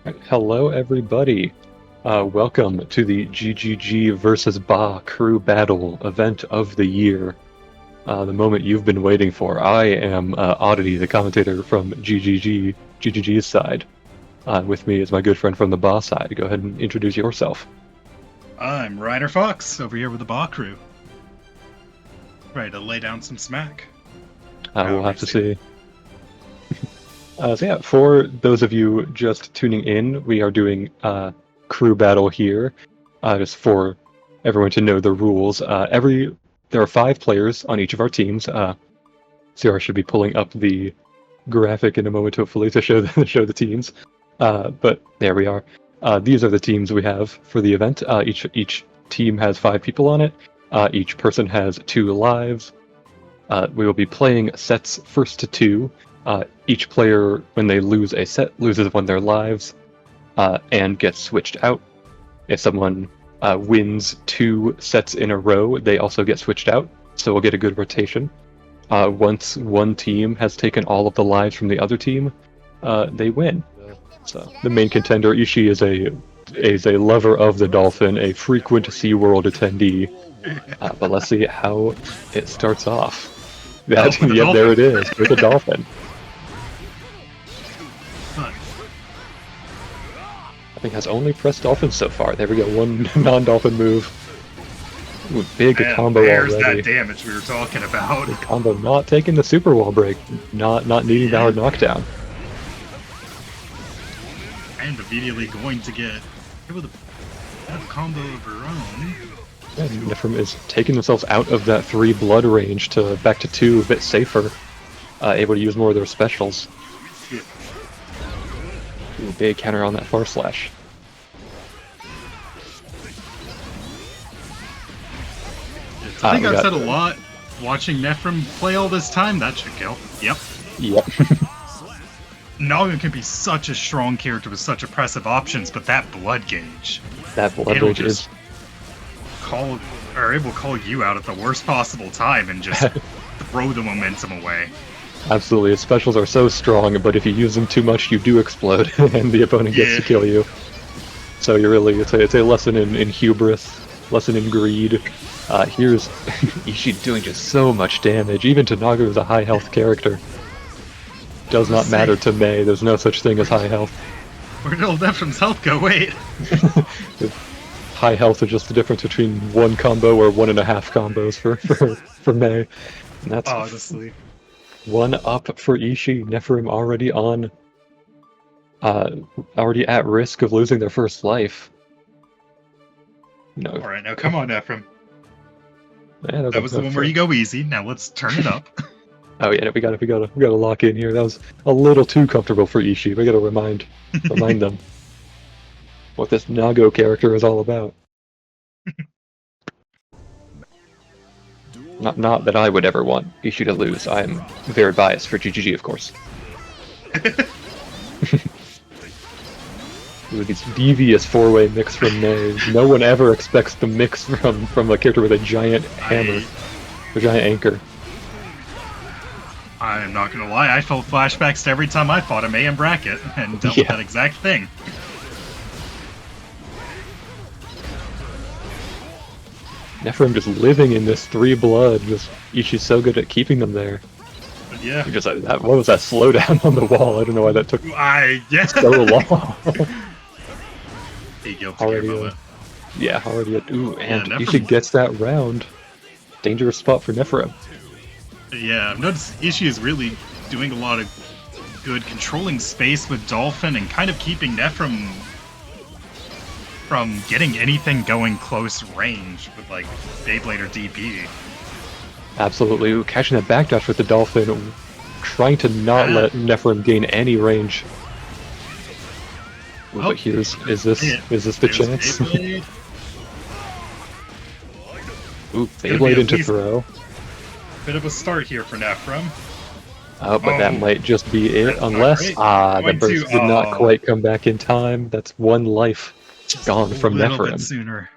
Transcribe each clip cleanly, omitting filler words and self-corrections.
Hello, everybody. Welcome to the GGG versus BAH crew battle event of the year. The moment you've been waiting for. I am Oddity, the commentator from GGG's side. With me is my good friend from the BAH side. Go ahead and introduce yourself. I'm RainerFox, over here with the BAH crew. Ready to lay down some smack. We'll have to see. So yeah, for those of you just tuning in, we are doing crew battle here, just for everyone to know the rules. There are 5 players on each of our teams. Sarah should be pulling up the graphic in a moment, hopefully, to show the teams. But there we are. These are the teams we have for the event. Each team has 5 people on it. Each person has 2 lives. We will be playing sets first to 2. Each player, when they lose a set, loses one of their lives and gets switched out. If someone wins 2 sets in a row, they also get switched out, so we'll get a good rotation. Once one team has taken all of the lives from the other team, they win. So the main contender, Ishi, is a lover of the dolphin, a frequent SeaWorld attendee. But let's see how it starts off. There it is, with the dolphin. I think has only pressed dolphins so far. There we go, one non-dolphin move. Ooh, big combo there's already. That damage we were talking about. Big combo, not taking the super wall break, not needing the hard knockdown. And immediately going to get hit with a combo of her own. Yeah, Nefirim is taking themselves out of that 3 blood range to back to 2, a bit safer. Able to use more of their specials. Ooh, big counter on that far slash. I think I've said a lot. Watching Nefirim play all this time, that should kill. Yep. Nago can be such a strong character with such oppressive options, but that blood gauge. That blood gauge is... It will call you out at the worst possible time and just throw the momentum away. Absolutely, his specials are so strong, but if you use them too much, you do explode, and the opponent gets to kill you. So you're really, it's a lesson in hubris, lesson in greed. Here's Ishi doing just so much damage, even to Nago, who's a high health character. Does not matter to Mei, there's no such thing as high health. Where did old Nefirim's health go? Wait! High health is just the difference between 1 combo or 1.5 combos for Mei. And that's honestly 1 up for Ishi. Nefirim already at risk of losing their first life. No. Alright, now come on, Nefirim. Yeah, that was the one where you go easy. Now let's turn it up. Oh yeah, we gotta lock in here. That was a little too comfortable for Ishi. We gotta remind them what this Nago character is all about. Not that I would ever want Ishi to lose. I am very biased for GGG, of course. Ooh, these devious 4-way mix from Mei. No one ever expects the mix from a character with a giant hammer, a giant anchor. I'm not gonna lie, I felt flashbacks to every time I fought a Mei in bracket and dealt with that exact thing. Nefirim just living in this 3 blood. Just Ishi's so good at keeping them there. Yeah. Just what was that slowdown on the wall? I don't know why that took so long. Ooh, and Ishi gets that round. Dangerous spot for Nefirim. Yeah, I've noticed Ishi is really doing a lot of good controlling space with Dolphin and kind of keeping Nefirim from getting anything going close range with like Beyblade or DP. Absolutely. Ooh, catching that backdash with the Dolphin, trying to not let Nefirim gain any range. Ooh, but is this the chance? Ooh, Beyblade into throw. Bit of a start here for Nefirim. Oh, but that might just be it, unless the burst did not quite come back in time. That's 1 life gone from Nefirim. A little bit sooner.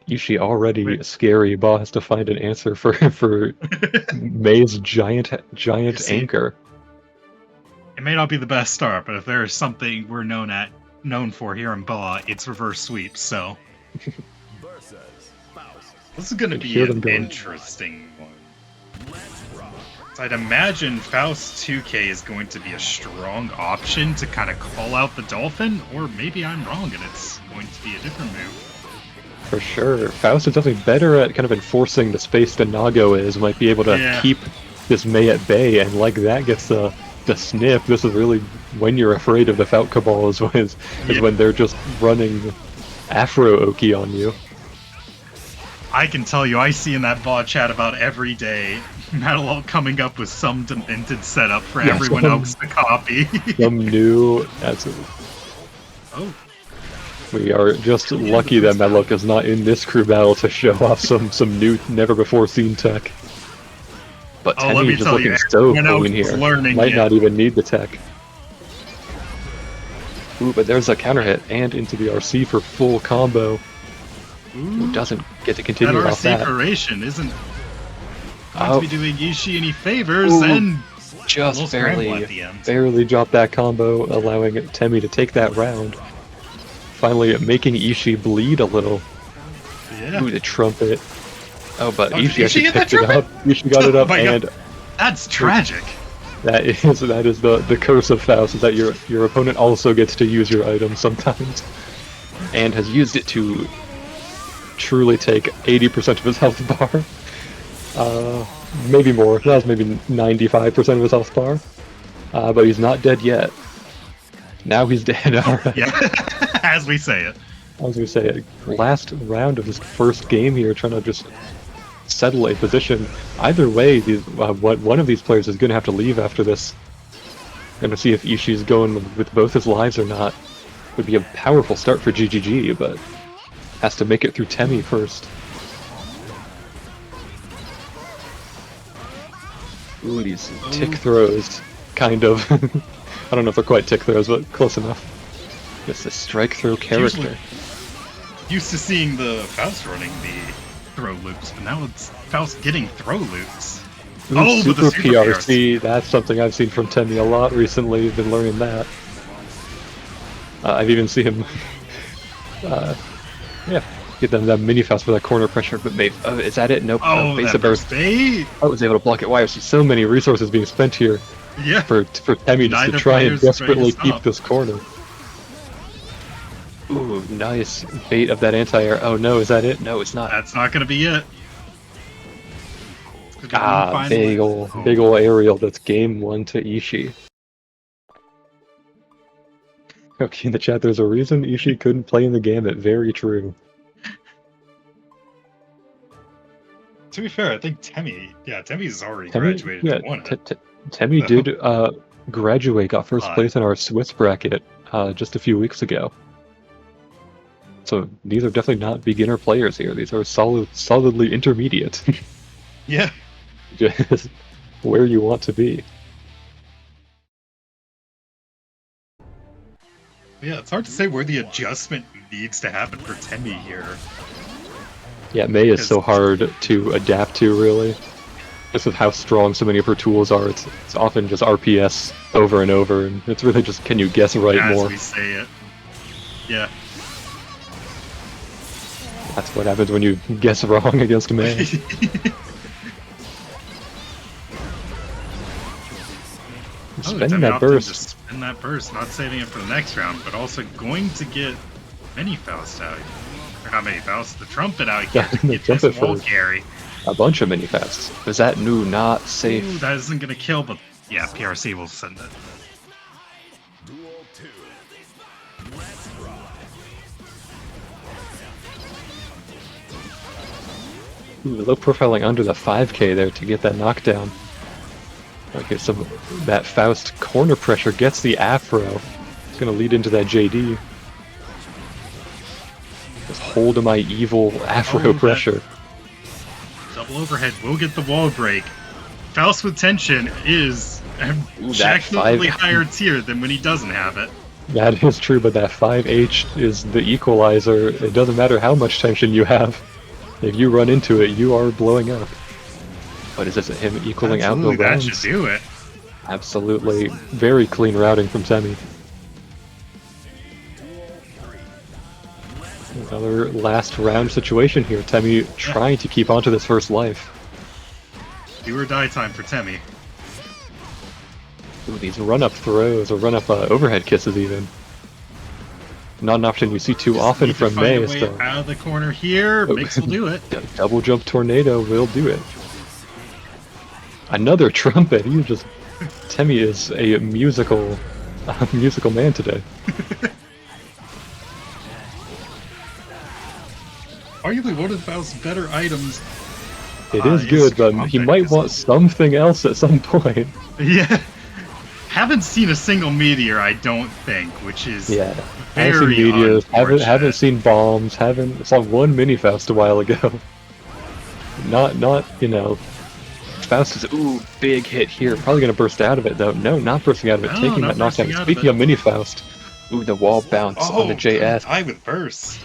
Ishi already scary. BAH has to find an answer for Mei's giant anchor. It may not be the best start, but if there's something we're known for here in BAH, it's reverse sweeps. So this is going to be an interesting one. So I'd imagine Faust 2K is going to be a strong option to kind of call out the Dolphin, or maybe I'm wrong and it's going to be a different move. For sure. Faust is definitely better at kind of enforcing the space than Nago is. Might be able to keep this Mei at bay, and like that gets the sniff. This is really when you're afraid of the Faust Cabal is when they're just running Afro Oki on you. I can tell you, I see in that bot chat about every day, Metal coming up with some demented setup for everyone else to copy. Some new... Oh. We are just lucky that Medlock is not in this crew battle to show off some new, never-before-seen tech. But Tenny is just looking so clean here. Might not even need the tech. Ooh, but there's a counter hit and into the RC for full combo. Ooh, doesn't get to continue off that. That RC duration isn't going to be doing Ishi any favors, and just barely dropped that combo, allowing Temmie to take that round. Finally making Ishi bleed a little. Yeah. Ooh, the trumpet. Oh, but Ishi actually picked it up. Ishi got it up, and that's tragic. That is the curse of Faust, is that your opponent also gets to use your item sometimes, and has used it to truly take 80% of his health bar. Maybe more. That was maybe 95% of his health bar. But he's not dead yet. Now he's dead. Alright. Yeah. As we say it. As we say it. Last round of his first game here, trying to just settle a position. Either way, one of these players is going to have to leave after this. Going to see if Ishi's going with both his lives or not. Would be a powerful start for GGG, but has to make it through Temmie first. Ooh, these tick throws, kind of. I don't know if they're quite tick throws, but close enough. It's a strike throw character. Used to seeing the Faust running the throw loops, but now it's Faust getting throw loops. Ooh, super PRC, that's something I've seen from Temmie a lot recently, been learning that. I've even seen him get them that mini Faust for that corner pressure, but maybe is that it? Nope. Base of burst. I was able to block it. Why is so many resources being spent here? Yeah. For Temmie just to try and desperately keep this corner. Ooh, nice bait of that anti-air. Oh no, is that it? No, it's not. That's not gonna be it. Big ol' aerial. That's game 1 to Ishi. Okay, in the chat, there's a reason Ishi couldn't play in the Gambit. Very true. To be fair, I think Temmie's already graduated to 1. Temmie did graduate, got first place in our Swiss bracket just a few weeks ago. So these are definitely not beginner players here. These are solidly intermediate. Yeah. Just where you want to be. Yeah, it's hard to say where the adjustment needs to happen for Temmie here. Yeah, Mei is so hard to adapt to, really. Just with how strong so many of her tools are, it's often just RPS over and over, and it's really just, can you guess right more? As we say it. Yeah. That's what happens when you guess wrong against Mei. Spending that burst. Spend that burst, not saving it for the next round, but also going to get many Faust out. Or not many Faust, the trumpet out here to get this wall carry. A bunch of mini Fausts. Is that new not safe? Ooh, that isn't gonna kill, but yeah, PRC will send it. Ooh, low profiling under the 5k there to get that knockdown. Okay, so that Faust corner pressure gets the Afro. It's gonna lead into that JD. Just hold my evil Afro pressure. Double overhead will get the wall break. Faust with tension is objectively higher tier than when he doesn't have it. That is true, but that 5H is the equalizer. It doesn't matter how much tension you have. If you run into it, you are blowing up. But is this him equaling out the rounds? That should do it. Absolutely. Very clean routing from Temi. Another last round situation here. Temi trying to keep onto this first life. Do or die time for Temi. Ooh, these run-up throws, or run-up overhead kisses even. Not an option you see too often from Mei. So out of the corner here, Mix will do it. Double jump tornado will do it. Another trumpet. He just Temi is a musical man today. Arguably one of Faust's better items. It is good, but he might want something else at some point. Yeah. Haven't seen a single meteor, I don't think, which is haven't seen meteors, haven't seen bombs, saw one mini Faust a while ago. Not you know, Faust is big hit here, probably gonna burst out of it though. No, not bursting out of it, taking that knockdown. Speaking of mini Faust, the wall bounce on the JS. I with burst.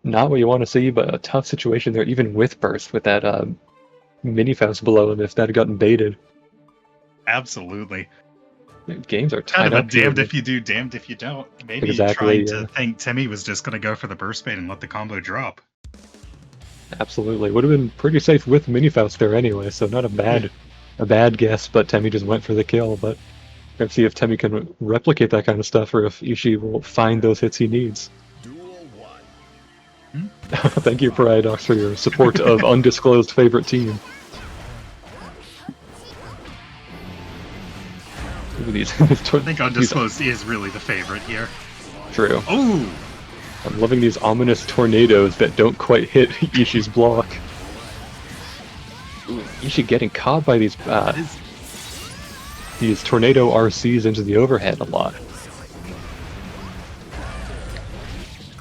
Not what you want to see, but a tough situation there, even with burst, with that mini Faust below him if that had gotten baited. Absolutely. Games are kind of a damned if you do, damned if you don't. Maybe trying to think Temi was just going to go for the burst bait and let the combo drop. Absolutely. Would have been pretty safe with mini Faust there anyway, so not a bad guess, but Temi just went for the kill. But let's see if Temi can replicate that kind of stuff, or if Ishi will find those hits he needs. Thank you, Paradox, for your support of undisclosed favorite team. I think undisclosed is really the favorite here. True. Oh! I'm loving these ominous tornadoes that don't quite hit Ishi's block. Ooh, Ishi getting caught by these tornado RCs into the overhead a lot.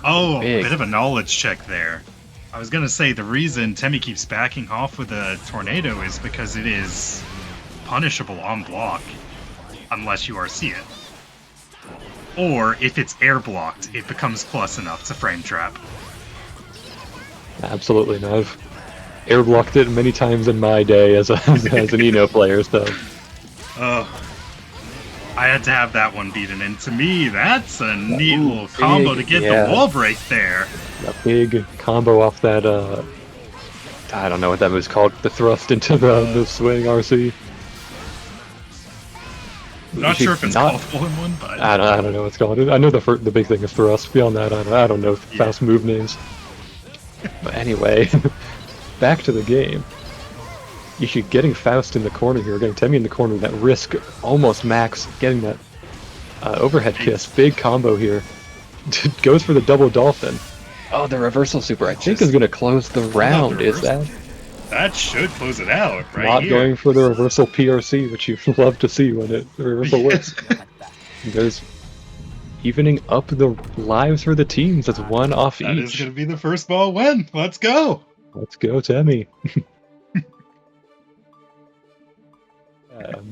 Oh, a bit of a knowledge check there. I was gonna say the reason Temi keeps backing off with a tornado is because it is punishable on block. Unless you RC it. Or, if it's air blocked, it becomes plus enough to frame trap. Absolutely, and I've air blocked it many times in my day as an Eno player, so... I had to have that one beaten, and to me, that's a neat little combo to get the wall break there. A big combo off that, I don't know what that was called, the thrust into the swing RC. Not sure if it's called one, but I don't know what it's called. I know the big thing is thrust. Beyond that, I don't know Faust move names. But anyway, back to the game. Ishi getting Faust in the corner here, getting Temi in the corner. That risk almost max, getting that overhead kiss. Big combo here. Goes for the double dolphin. Oh, the reversal super. I think is going to close the round. Is that? That should close it out, right? Not going for the reversal PRC, which you love to see when the reversal works. There's evening up the lives for the teams. That's one off each. That is going to be the first ball win. Let's go. Let's go, Temi.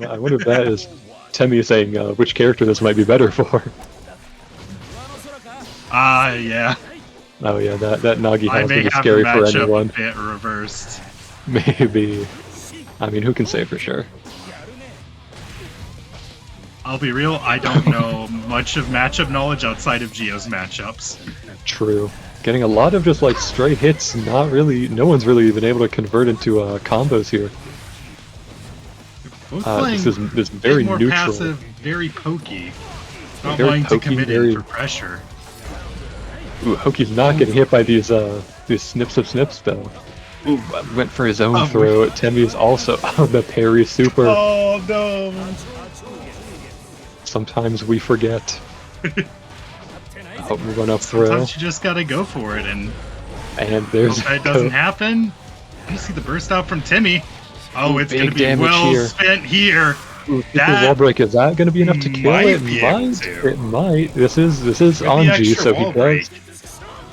I wonder if that is Temi saying which character this might be better for. Yeah. Oh yeah, that Nagi house would be scary for anyone. A bit reversed. Maybe. I mean, who can say for sure? I'll be real, I don't know much of matchup knowledge outside of Geo's matchups. True. Getting a lot of just like straight hits, no one's really been able to convert into combos here. This is very more neutral. Passive, very pokey. Not wanting to commit in for pressure. Ooh, Hoki's not getting hit by these snips of snips though. Ooh, went for his own throw. Temi is also the parry super. Oh no! Sometimes we forget. We're going up throw. Sometimes you just gotta go for it, and there's if that doesn't happen. You see the burst out from Temi. Oh, it's gonna be spent here. Ooh, that wall break, is that gonna be enough to kill it? It might. This is Anji, so he does.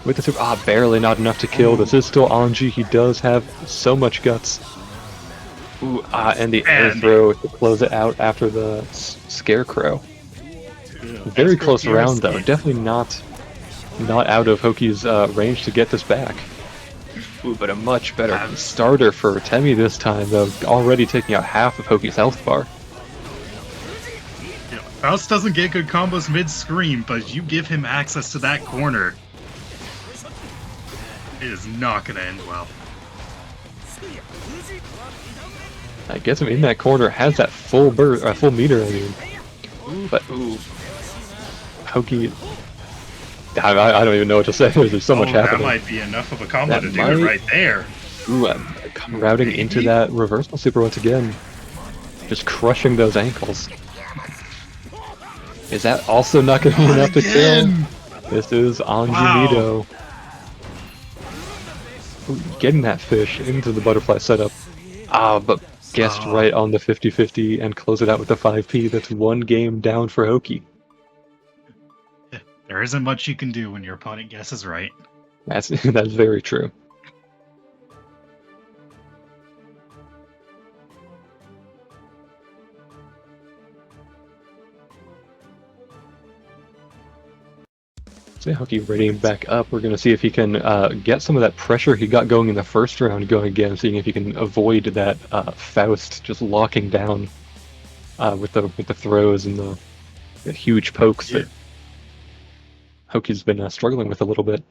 With the super, barely not enough to kill. This is still Anji. He does have so much guts. Ooh, and the air throw to close it out after the scarecrow. Very close round though. Definitely not out of Hoki's range to get this back. Ooh, but a much better starter for Temi this time though. Already taking out half of Hoki's health bar. Faust doesn't get good combos mid-scream, but you give him access to that corner. It is not going to end well. I guess him in that corner, has that full burst, full meter, I mean. But, ooh. Hoki... I don't even know what to say, there's so much happening. That might be enough of a combo to do it right there. Ooh, I'm routing into that reversal super once again. Just crushing those ankles. Is that also not going to be enough to kill? This is Anji. Getting that fish into the butterfly setup. But guessed right on the 50-50 and close it out with the 5P. That's one game down for Hoki. There isn't much you can do when your opponent guesses right. That's very true. So Hoki readying back up. We're going to see if he can get some of that pressure he got going in the first round going again, seeing if he can avoid that Faust just locking down with the throws and the huge pokes that Hoki's been struggling with a little bit.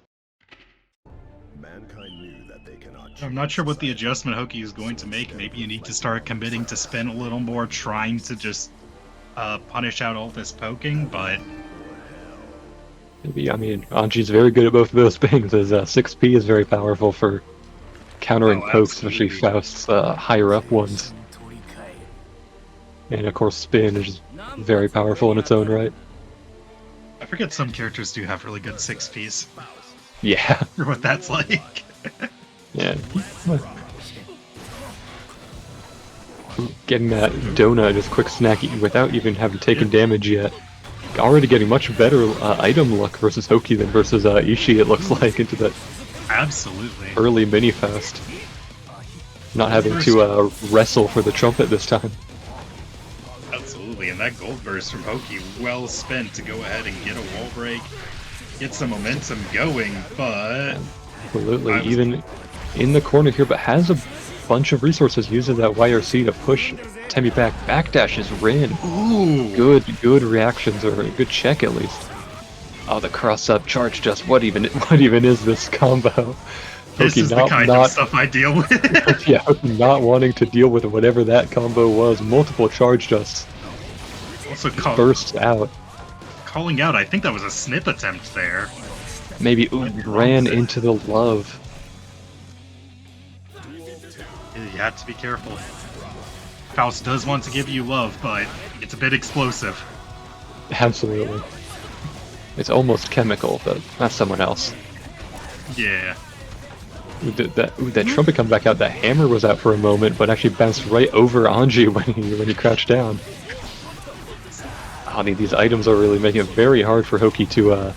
I'm not sure what the adjustment Hoki is going to make. Maybe you need to start committing to spin a little more, trying to just punish out all this poking, but... Maybe, I mean, Anji's very good at both of those things. His 6P is very powerful for countering pokes, especially Faust's higher up ones. And of course, spin is very powerful in its own right. I forget some characters do have really good 6Ps. Yeah. For what that's like. Yeah. Getting that donut, just quick snack without even having taken damage yet. Already getting much better item luck versus Hoki than versus Ishi, it looks like, into that early mini Faust. Not having to wrestle for the trumpet this time. Absolutely, and that gold burst from Hoki, well spent to go ahead and get a wall break, get some momentum going, but... Absolutely, even in the corner here, but has a bunch of resources, uses that YRC to push Temmie back. Backdashes Rin. Ooh. Good reactions, or a good check at least. Oh, the cross-up charge just, what even is this combo? This is the kind of stuff I deal with. Yeah, not wanting to deal with whatever that combo was. Multiple charge dusts. Also bursts out. Calling out, I think that was a snip attempt there. Maybe ran into the love. You have to be careful. Faust does want to give you love, but it's a bit explosive. Absolutely. It's almost chemical, but that's someone else. Yeah. That trumpet come back out. That hammer was out for a moment, but actually bounced right over Anji when he crouched down. I mean, these items are really making it very hard for Hoki to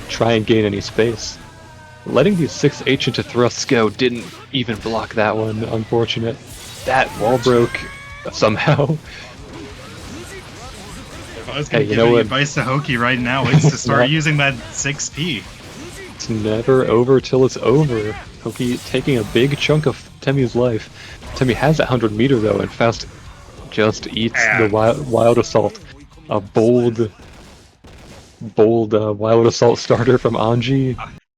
try and gain any space. Letting these 6H into thrusts go didn't even block that one, unfortunate. That wall broke somehow. If I was going to give any advice to Hoki right now, it's to start using that 6P. It's never over till it's over. Hoki taking a big chunk of Temmie's life. Temmie has that 100 meter though, and Faust just eats the wild assault. A bold wild assault starter from Anji.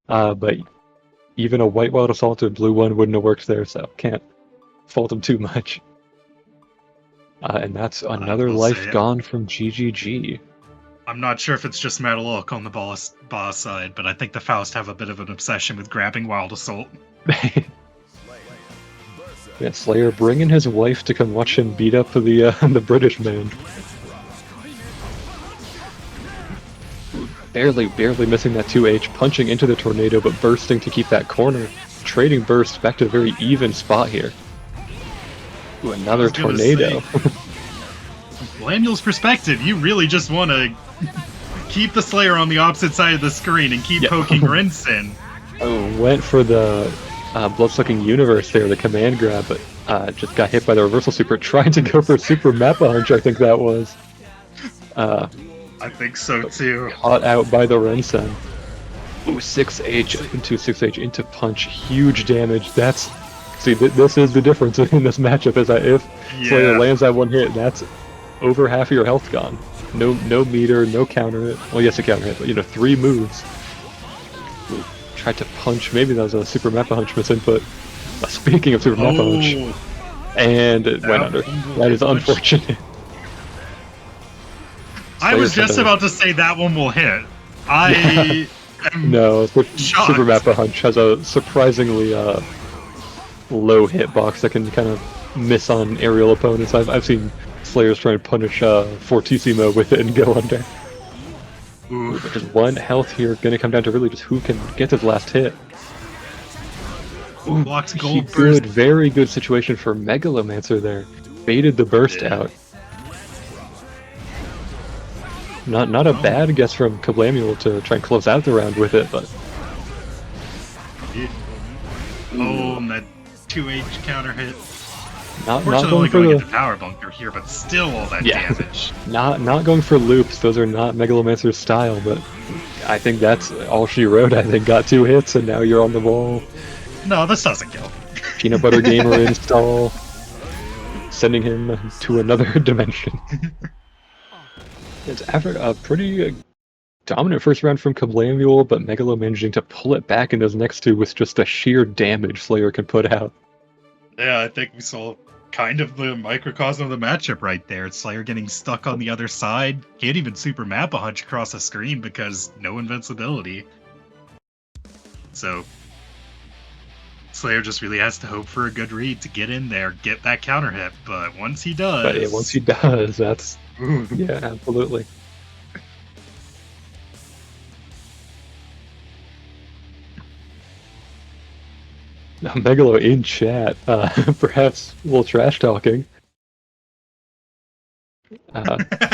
But even a white wild assault or blue one wouldn't have worked there, so can't fault him too much. And that's another life gone from GGG. I'm not sure if it's just Metalloc on the boss side, but I think the Faust have a bit of an obsession with grabbing wild assault. Yeah, Slayer bringing his wife to come watch him beat up the British man. Barely missing that 2H, punching into the tornado, but bursting to keep that corner. Trading burst back to a very even spot here. Ooh, another tornado. Blamuel's perspective, you really just want to keep the Slayer on the opposite side of the screen and keep poking Rinsen. Oh, went for the Bloodsucking Universe there, the command grab, but just got hit by the reversal super, trying to go for Super Mappa Hunch, I think that was. I think so too. Caught out by the Rinsen. Ooh, 6H into 6H into punch, huge damage. That's... See, this is the difference in this matchup, is that if Slayer lands that one hit, that's over half of your health gone. no meter, no counter hit. Well, yes, a counter hit, but you know, 3 moves. Ooh, tried to punch. Maybe that was a Super Mappa Hunch misinput. Speaking of Super Mappa Hunch, and it went under. That is unfortunate. I was just about to say that one will hit. I am no, shocked. Super Mappa Hunch has a surprisingly low hitbox that can kind of miss on aerial opponents. I've seen Slayers try and punish Fortissimo with it and go under. Ooh, but just 1 health here, gonna come down to really just who can get his last hit. Ooh, blocks gold burst. Good, very good situation for Megalomancer there. Baited the burst out. Not a bad guess from Kablamuel to try and close out the round with it, but... Oh, that 2H counter hit. Not going for into power bunker here, but still all that damage. Not going for loops. Those are not Megalomancer's style, but I think that's all she wrote. I think got 2 hits, and now you're on the ball. No, this doesn't kill. Peanut Butter Gamer install, sending him to another dimension. It's after a pretty dominant first round from Kablamuel, but Megalo managing to pull it back in those next 2 with just the sheer damage Slayer can put out. Yeah, I think we saw kind of the microcosm of the matchup right there. Slayer getting stuck on the other side. Can't even Super Mappa Hunch across the screen because no invincibility. So Slayer just really has to hope for a good read to get in there, get that counter hit. But once he does... But yeah, once he does, that's... yeah, absolutely. Now, Megalo in chat, perhaps a little trash talking.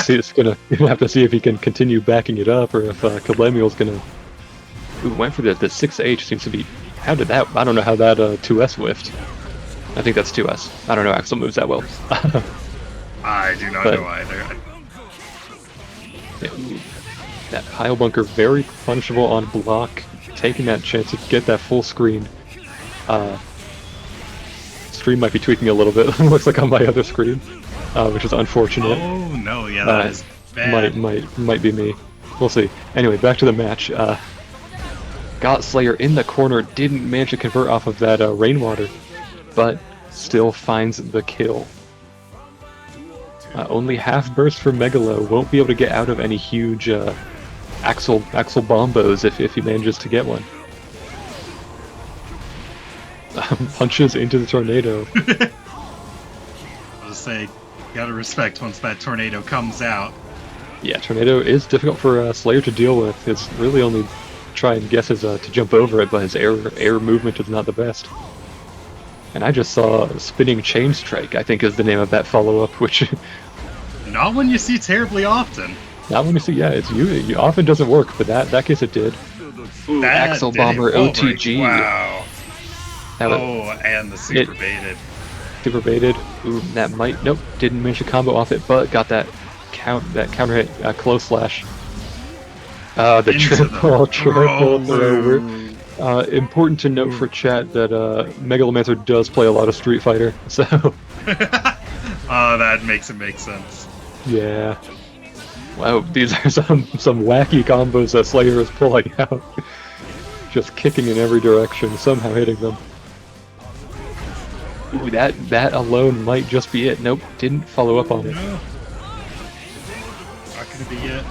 See, it's gonna have to see if he can continue backing it up, or if Kablamuel's gonna. Ooh, went for the 6H. Seems to be. How did that? I don't know how that 2S whiffed. I think that's 2S. I don't know Axel moves that well. I do not know either. Yeah, that pile bunker very punishable on block, taking that chance to get that full screen. Stream might be tweaking a little bit. Looks like on my other screen, which is unfortunate. Oh no, yeah, that is bad. Might be me. We'll see. Anyway, back to the match. Got Slayer in the corner, didn't manage to convert off of that rainwater, but still finds the kill. Only half burst for Megalo, won't be able to get out of any huge Axel bombos if he manages to get one. Punches into the tornado. I'll say, gotta respect once that tornado comes out. Yeah, tornado is difficult for Slayer to deal with. His really only try and guess is to jump over it, but his air movement is not the best. And I just saw Spinning Chain Strike, I think is the name of that follow-up, which... Not when you see terribly often. Not when you see, yeah, it's you often doesn't work, but that case it did. Ooh, Axel Bomber OTG. Wow. Oh, and the super baited. Super baited. Ooh, that might... Nope, didn't manage to combo off it, but got that counter hit, close slash. The triple throw. Important to note for chat that Megalomancer does play a lot of Street Fighter, so... that makes it make sense. Yeah. Wow, these are some wacky combos that Slayer is pulling out. Just kicking in every direction, somehow hitting them. Ooh, that alone might just be it. Nope, didn't follow up on it. No. Not gonna be it.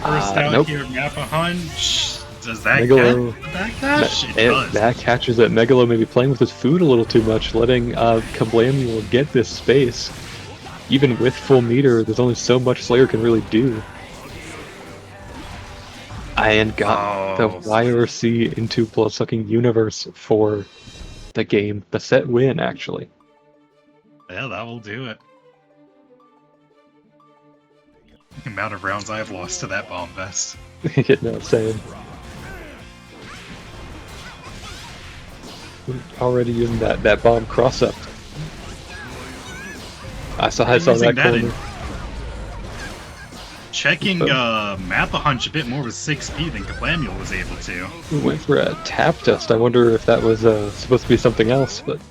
First out nope. here, Mappa Hunch. Does that Megalo, catch the backdash? It does. That catches it. Megalo may be playing with his food a little too much, letting Kablamuel get this space. Even with full meter, there's only so much Slayer can really do. And got the YRC into Bloodsucking Universe for the game. The set win, actually. Yeah, that will do it. The amount of rounds I have lost to that bomb vest. No, same. Already using that bomb cross-up. I saw that corner. Checking Mappa Hunch a bit more with 6 speed than Kablamuel was able to. We went for a tap test. I wonder if that was supposed to be something else, but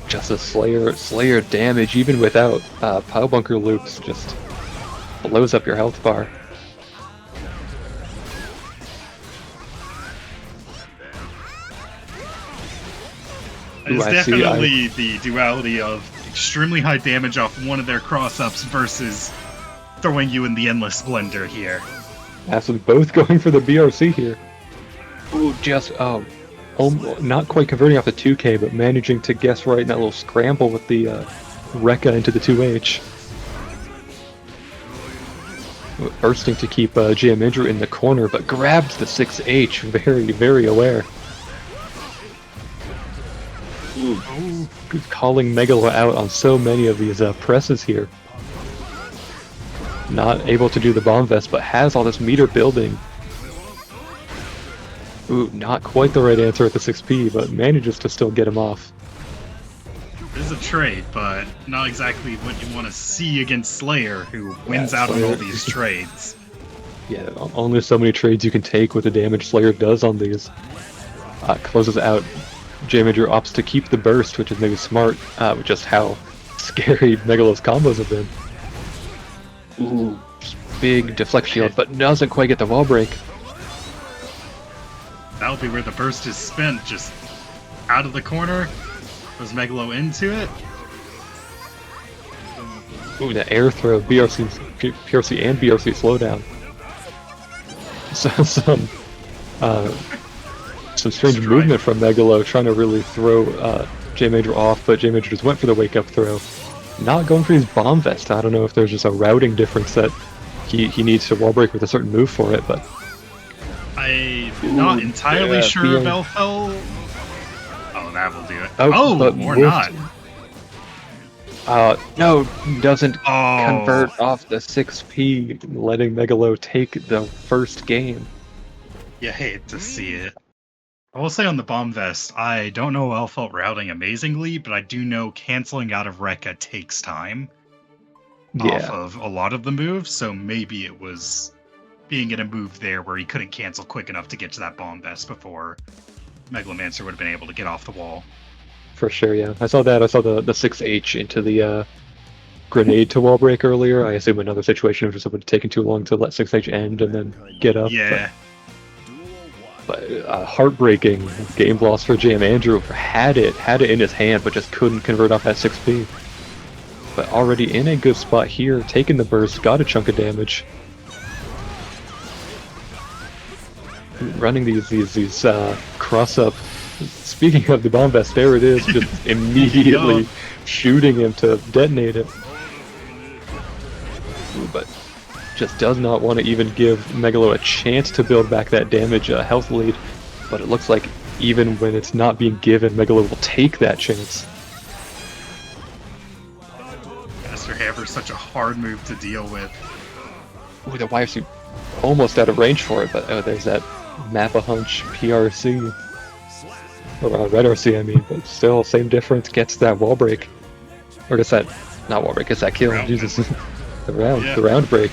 just a Slayer damage even without pile bunker loops. Just blows up your health bar. It's definitely the duality of extremely high damage off one of their cross-ups versus throwing you in the endless blender here. Absolutely, both going for the BRC here. Ooh, just not quite converting off the 2K, but managing to guess right in that little scramble with the Rekka into the 2H. Bursting to keep JMAndrew in the corner, but grabs the 6H, very, very aware. Ooh, calling Megalo out on so many of these presses here. Not able to do the bomb vest, but has all this meter building. Ooh, not quite the right answer at the 6P, but manages to still get him off. This is a trade, but not exactly what you want to see against Slayer, who wins out on all these trades. Yeah, only so many trades you can take with the damage Slayer does on these. Closes out. JMAndrew opts to keep the burst, which is maybe smart, with just how scary Megalo's combos have been. Ooh, big deflect shield, but doesn't quite get the wall break. That'll be where the burst is spent, just out of the corner. Goes Megalo into it. Ooh, the air throw, PRC and BRC slowdown. So, some strange movement from Megalo, trying to really throw JMAndrew off, but JMAndrew just went for the wake-up throw. Not going for his bomb vest. I don't know if there's just a routing difference that he needs to wall break with a certain move for it, but... I'm not entirely sure of Elphelt. Oh, that will do it. Or not. No, doesn't convert off the 6P, letting Megalo take the first game. You hate to see it. I will say on the bomb vest, I don't know Elphelt routing amazingly, but I do know canceling out of Rekka takes time off of a lot of the moves, so maybe it was being in a move there where he couldn't cancel quick enough to get to that bomb vest before Megalomancer would have been able to get off the wall. For sure, yeah. I saw that. I saw the 6H into the grenade to wall break earlier. I assume another situation if it would have taken too long to let 6H end and then get up. Yeah. But heartbreaking game loss for JMAndrew. Had it in his hand, but just couldn't convert off that 6P. But already in a good spot here, taking the burst, got a chunk of damage. Running these cross up. Speaking of the bomb vest, there it is, just immediately shooting him to detonate it. Ooh, but just does not want to even give Megalo a chance to build back that damage health lead. But it looks like even when it's not being given, Megalo will take that chance. Master Hammer's such a hard move to deal with. Ooh, the YFC almost out of range for it, but there's that Map-a-Hunch PRC. Or Red RC, I mean, but still, same difference, gets that wall break. Or gets that, not wall break, gets that kill, Jesus. the round break.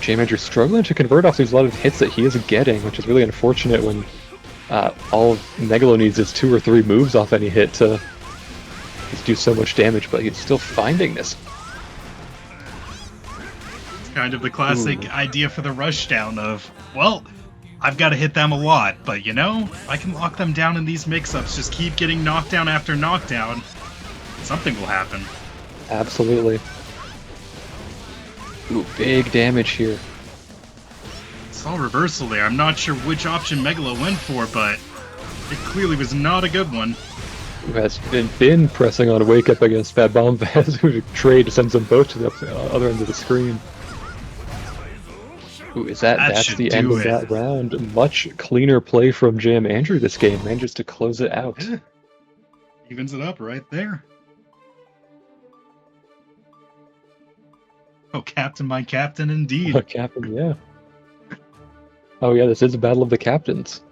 JMAndrew struggling to convert off these lot of hits that he is getting, which is really unfortunate when all Megalo needs is 2 or 3 moves off any hit to just do so much damage, but he's still finding this. Kind of the classic idea for the rushdown of, well, I've got to hit them a lot, but you know, I can lock them down in these mix-ups, just keep getting knockdown after knockdown, something will happen. Absolutely. Ooh, big damage here. Saw reversal there. I'm not sure which option Megalo went for, but it clearly was not a good one. Who has been pressing on a wake-up against Bad Bomb Vaz, who trade sends them both to the other end of the screen. Ooh, that's the end of that round. Much cleaner play from JMAndrew this game. Manages to close it out. Yeah. Evens it up right there. Oh, captain my captain indeed. Oh, captain, yeah. Oh yeah, this is a battle of the captains.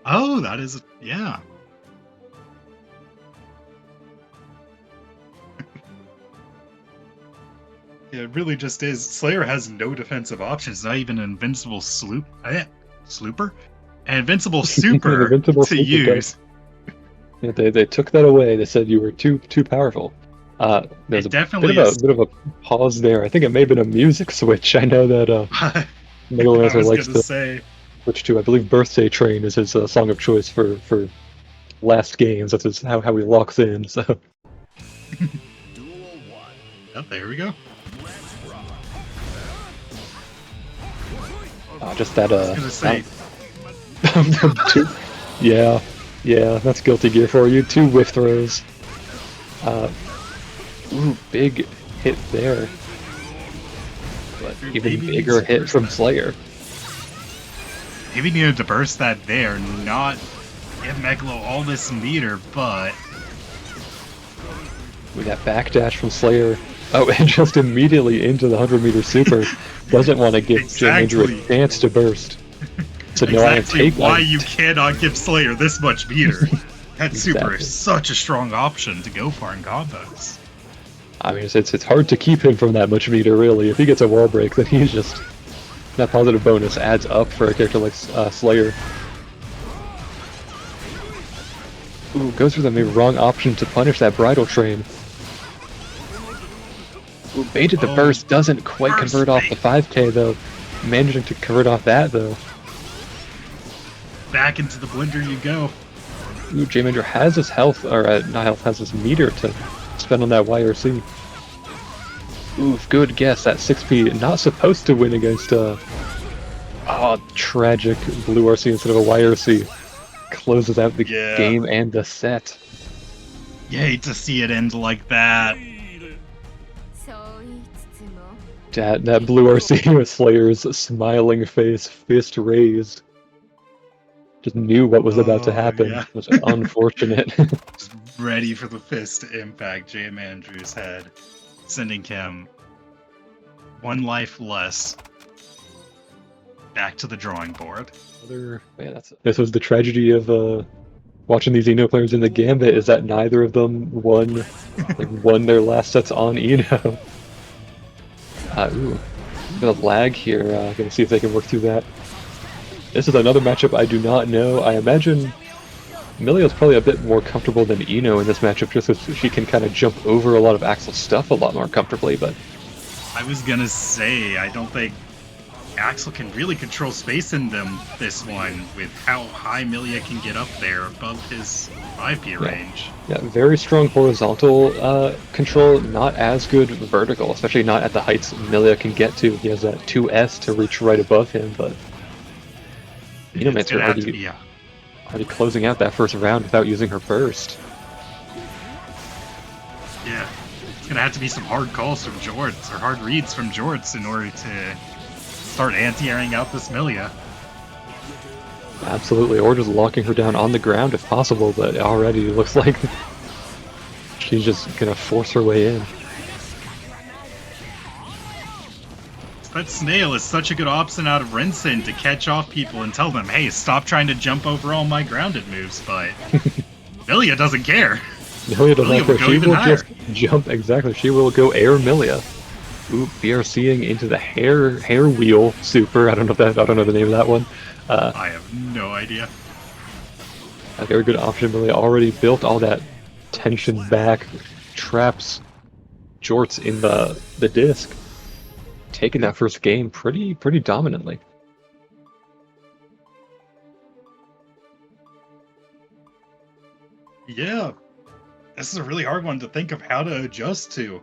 Oh, that is, yeah. Yeah, it really just is. Slayer has no defensive options, not even an invincible slooper? An invincible super Invincible to use. Yeah, they took that away. They said you were too powerful. There's It a definitely is. bit of a pause there. I think it may have been a music switch. I know that I Megalomancer was likes gonna to say. switch to, I believe, "Birthday Train" is his song of choice for last games. That's how he locks in. So. Oh, there we go. Just that. I was gonna say. Yeah, that's Guilty Gear for you. 2 whiff throws. Ooh, big hit there. But even bigger hit from Slayer. Maybe needed to burst that there, not give Megalo all this meter, but... With that backdash from Slayer. Oh, and just immediately into the 100-meter super. Doesn't want to give JMAndrew a chance to burst. So no, exactly why you cannot give Slayer this much meter. That super is such a strong option to go for in combos. I mean, it's hard to keep him from that much meter, really. If he gets a wall break, then he's just... That positive bonus adds up for a character like Slayer. Ooh, goes for the maybe wrong option to punish that bridal train. Ooh, baited the burst, doesn't quite convert off the 5k though. Managing to convert off that though. Back into the blender you go. Ooh, JMAndrew has his health, or not health, has his meter to spend on that YRC. Ooh, good guess. That 6p not supposed to win against tragic blue RC instead of a YRC. Closes out the game and the set. You hate to see it end like that. That blue RC with Slayer's smiling face, fist raised. Just knew what was about to happen. Yeah. It was unfortunate. Just ready for the fist to impact JMAndrew's head, sending him 1 life less. Back to the drawing board. This was the tragedy of watching these Eno players in the Gambit, is that neither of them won their last sets on Eno. Ooh, a bit of lag here. Gonna see if they can work through that. This is another matchup I do not know. I imagine Millia's probably a bit more comfortable than Eno in this matchup, just because she can kind of jump over a lot of Axel's stuff a lot more comfortably. But I was gonna say, I don't think Axel can really control space in this one with how high Millia can get up there above his 5p range. Yeah, very strong horizontal control, not as good vertical, especially not at the heights Millia can get to. He has that 2S to reach right above him, but Mancer already closing out that first round without using her burst. Yeah, it's gonna have to be some hard calls from Jorts, or hard reads from Jorts in order to start anti-airing out this Millia. Absolutely, or just locking her down on the ground if possible, but it already looks like she's just gonna force her way in. That snail is such a good option out of Rinsen to catch off people and tell them, hey, stop trying to jump over all my grounded moves, but Millia doesn't care. Millia doesn't care. She will just jump, exactly, she will go air Millia. Ooh, BRCing into the hair wheel super. I don't know the name of that one. I have no idea. A very good option. Millia already built all that tension back, traps Jorts in the disc, taking that first game pretty dominantly. Yeah, this is a really hard one to think of how to adjust to.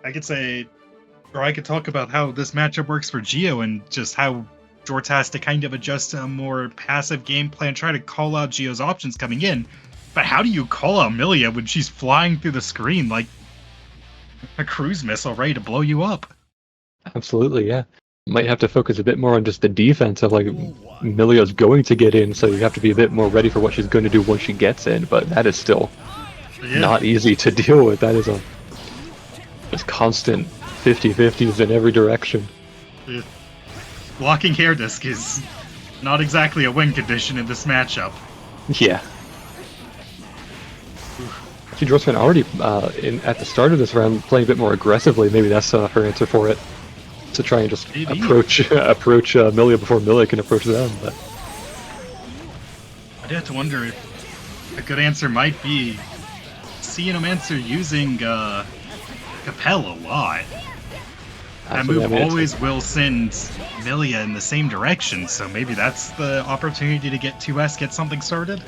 I could say, or I could talk about how this matchup works for Geo and just how Jorts has to kind of adjust to a more passive game plan, try to call out Geo's options coming in. But how do you call out Millia when she's flying through the screen like a cruise missile ready to blow you up? Absolutely, yeah. Might have to focus a bit more on just the defense of, like, Millia's going to get in, so you have to be a bit more ready for what she's going to do once she gets in, but that is still not easy to deal with. That is just constant 50-50s in every direction. Yeah. Blocking hair disc is not exactly a win condition in this matchup. Yeah. See, Jorts already at the start of this round playing a bit more aggressively. Maybe that's her answer for it. To try and just approach Millia before Millia can approach them. But I'd have to wonder if a good answer might be JMAndrew using Capel a lot. That move always will send Millia in the same direction, so maybe that's the opportunity to get 2S, get something started?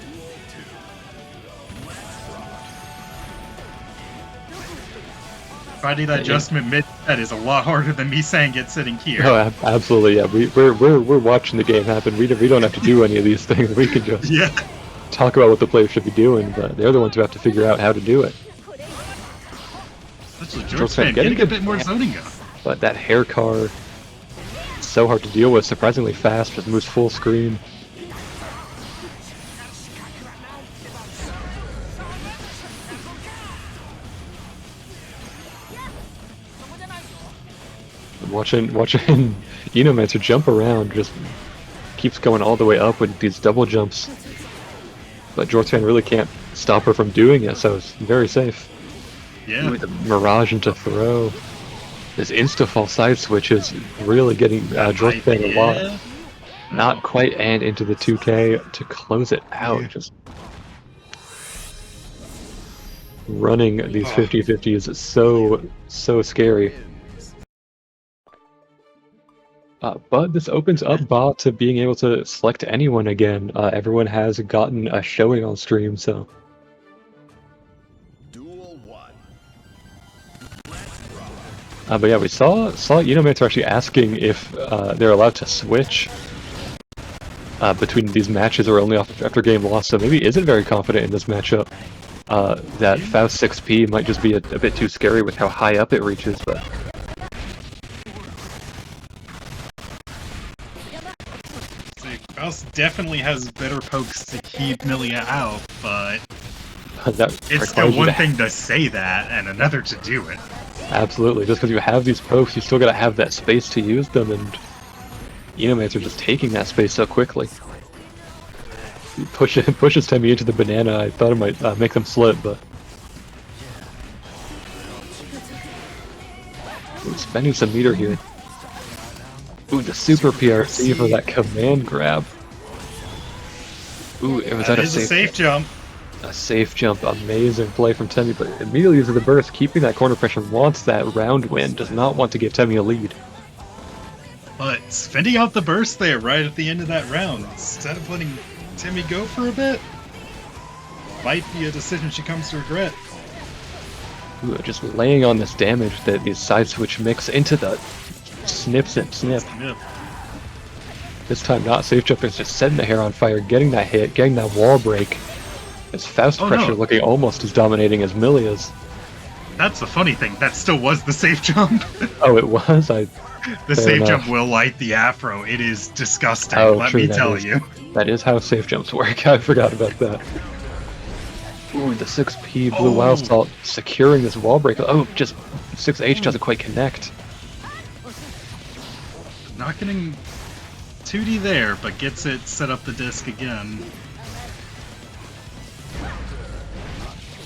Finding that adjustment mid-set is a lot harder than me saying it sitting here. Oh, absolutely, yeah. We're watching the game happen. We don't have to do any of these things. We can just talk about what the players should be doing, but they're the ones who have to figure out how to do it. Especially Jorts fan getting a bit more zoning up. But that hair car, so hard to deal with, surprisingly fast, just moves full screen. Watching JMAndrew jump around, just keeps going all the way up with these double jumps. But Jorts fan really can't stop her from doing it, so it's very safe. Yeah. With a mirage into throw. This insta-fall side switch is really getting Jorts fan a lot. Not quite, and into the 2K to close it out. Just running these 50-50s is so scary. But this opens up BAH to being able to select anyone again. Everyone has gotten a showing on stream, so. But yeah, we saw JMAndrew actually asking if they're allowed to switch between these matches or only after game loss, so maybe isn't very confident in this matchup. That Faust 6P might just be a bit too scary with how high up it reaches, but. Faust definitely has better pokes to keep Millia out, but it's still one thing to say that and another to do it. Absolutely, just because you have these pokes, you still gotta have that space to use them, and JMAndrew just taking that space so quickly. He pushes Temmie into the banana. I thought it might make them slip, but we're spending some meter here. Ooh, the super PRC for that command grab. Ooh, it was a safe jump. A safe jump, amazing play from Temmie, but immediately uses the burst, keeping that corner pressure, wants that round win, does not want to give Temmie a lead. But spending out the burst there right at the end of that round, instead of letting Temmie go for a bit, might be a decision she comes to regret. Ooh, just laying on this damage that these side switch mix into the snips and snip. This time not safe jumping, it's just setting the hair on fire, getting that hit, getting that wall break. This Faust pressure looking almost as dominating as Millia's. That's the funny thing, that still was the safe jump. Oh, it was? The safe jump will light the afro. It is disgusting, let me tell you. That is how safe jumps work. I forgot about that. Ooh, the 6P Blue Wild Salt securing this wall break. Oh, just 6H doesn't quite connect. Not getting 2D there, but gets it set up the disc again.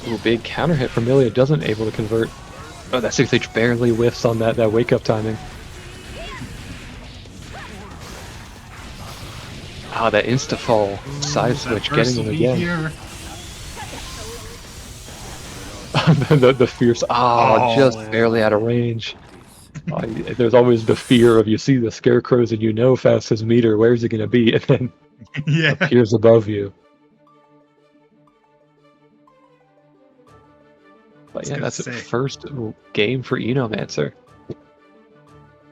Ooh, big counter hit from Millia, doesn't able to convert. Oh, that 6H barely whiffs on that wake up timing. Ah, that insta-fall side switch getting him again. the fierce, just barely out of range. There's always the fear of you see the scarecrows and you know Faust his meter, where's he gonna be? And then appears above you. But yeah, that's the first game for JMAndrew.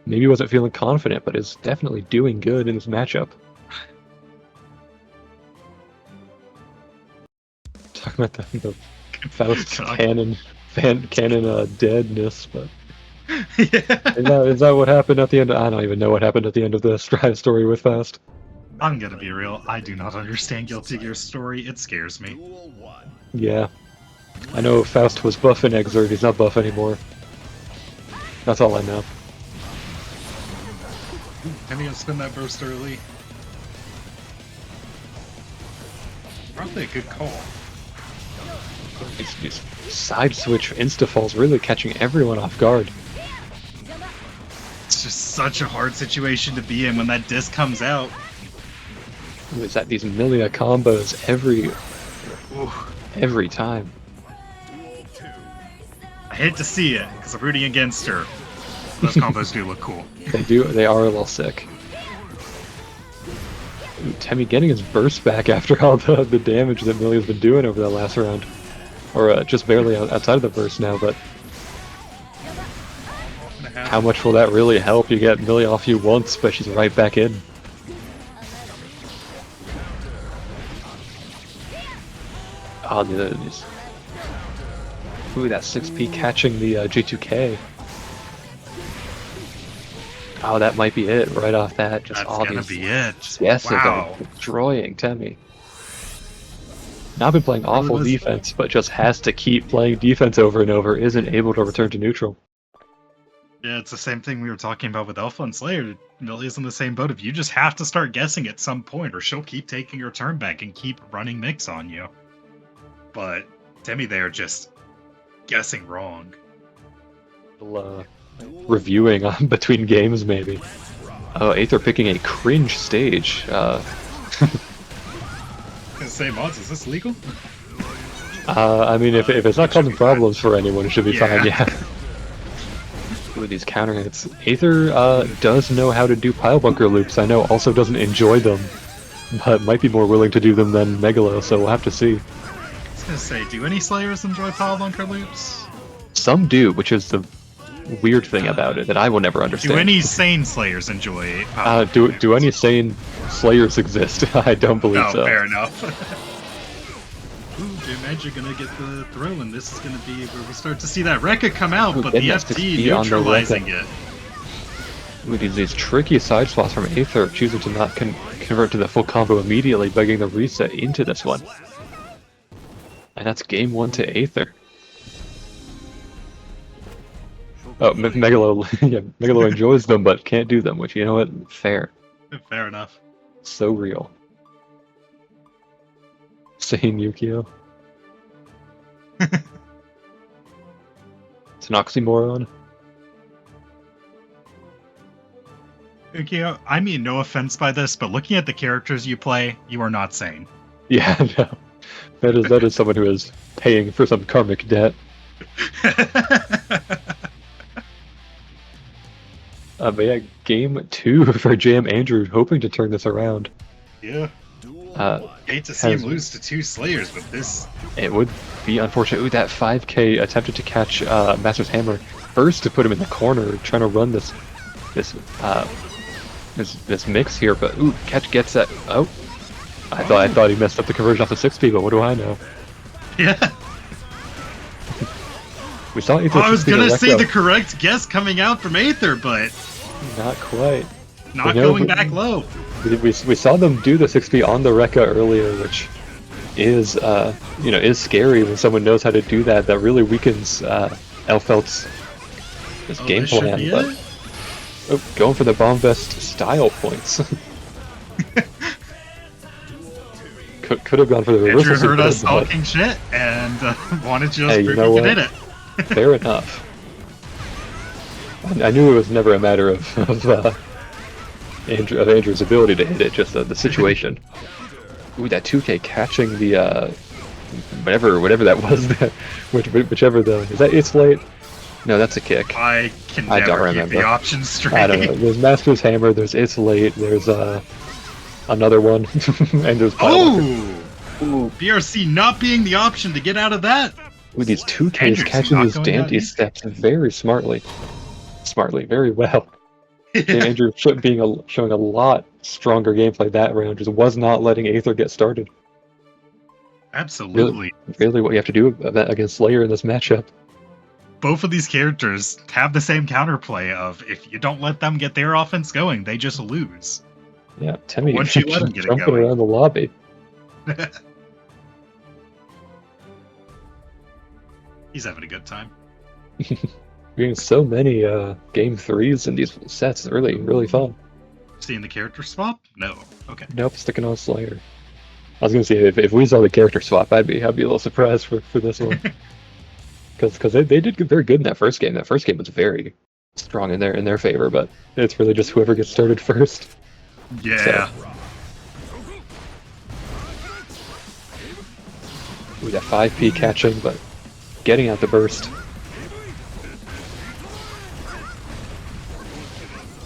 Maybe wasn't feeling confident, but is definitely doing good in this matchup. Talking about the Faust cannon deadness, but is that what happened at the end? I don't even know what happened at the end of the Strive story with Faust. I'm gonna be real, I do not understand Guilty Gear's story, it scares me. Yeah. I know Faust was buff in Exert, he's not buff anymore. That's all I know. Can he spin that burst early? Probably a good call. These side switch insta-falls really catching everyone off guard. It's just such a hard situation to be in when that disc comes out. Was that these Millia combos every time? I hate to see it, because I'm rooting against her. Those combos do look cool. They are a little sick. Ooh, Temmie getting his burst back after all the damage that Millia's been doing over that last round. Or just barely outside of the burst now, but how much will that really help? You get Millia off you once, but she's right back in. Oh, these. Ooh, that 6P catching the G2K. Oh, that might be it right off that. Just That's all gonna these. be it. Yes, Wow. they're destroying Temmie. Not been playing awful defense, but just has to keep playing defense over and over. Isn't able to return to neutral. Yeah, it's the same thing we were talking about with Elphelt and Slayer. Millia's in the same boat. If you just have to start guessing at some point, or she'll keep taking her turn back and keep running mix on you. But Temmie there just guessing wrong. Reviewing on between games, maybe. Oh, Aether picking a cringe stage. Say, mods, is this legal? I mean, if it's not causing problems for anyone, it should be fine, yeah. With these counter hits. Aether does know how to do pile bunker loops. I know also doesn't enjoy them, but might be more willing to do them than Megalo, so we'll have to see. I was gonna say, do any Slayers enjoy pile bunker loops? Some do, which is the weird thing about it that I will never understand. Do any sane Slayers enjoy pile bunker loops? Do any sane Slayers exist? I don't believe so. Fair enough. Ooh, JMAndrew gonna get the throw, and this is gonna be where we start to see that Rekka come out, but the FT neutralizing it. Ooh, these tricky side swaps from Aether, choosing to not convert to the full combo immediately, begging the reset into this one. And that's game 1 to Aether. Oh, Megalo, yeah, Megalo enjoys them, but can't do them, which, you know what, fair. Fair enough. So real. Sane Yukio. It's an oxymoron. Yukio, I mean no offense by this, but looking at the characters you play, you are not sane. Yeah, no. That is someone who is paying for some karmic debt. But yeah, game 2 for JMAndrew, hoping to turn this around. Yeah. Hate to see him lose to 2 Slayers, but this... It would be unfortunate. Ooh, that 5K attempted to catch Master's Hammer first to put him in the corner, trying to run this mix here, but ooh, catch gets that. Oh, I thought he messed up the conversion off the 6P, but what do I know? Yeah. We saw Aether. I was gonna say the correct guess coming out from Aether, but not quite. Not going back low. We saw them do the 6P on the Rekka earlier, which is is scary when someone knows how to do that. That really weakens Elphelt's game plan. But going for the bomb vest style points. could have gone for the reversal. Andrew heard us talking shit and wanted to just prove he could hit it. Fair enough. I knew it was never a matter of Andrew's ability to hit it, just the situation. Ooh, that 2K catching the whatever that was, whichever is that it's late? No, that's a kick. I don't keep the options straight. I don't know. There's Master's Hammer, there's It's Late, there's another one, and there's Ooh, BRC not being the option to get out of that. Ooh, these 2Ks catching these dandy steps very smartly, very well. Andrew showing a lot stronger gameplay that round, just was not letting Aether get started. Absolutely. Really what you have to do against Slayer in this matchup. Both of these characters have the same counterplay of if you don't let them get their offense going, they just lose. Yeah, Temmie once you let them get it jumping going around the lobby. He's having a good time. We're getting so many game 3s in these sets. It's really fun. Seeing the character swap? No. Okay. Nope, sticking on Slayer. I was gonna say if we saw the character swap, I'd be a little surprised for this one. Because they did very good in that first game. That first game was very strong in their favor, but it's really just whoever gets started first. Yeah. Ooh, that 5P catching, but getting out the burst.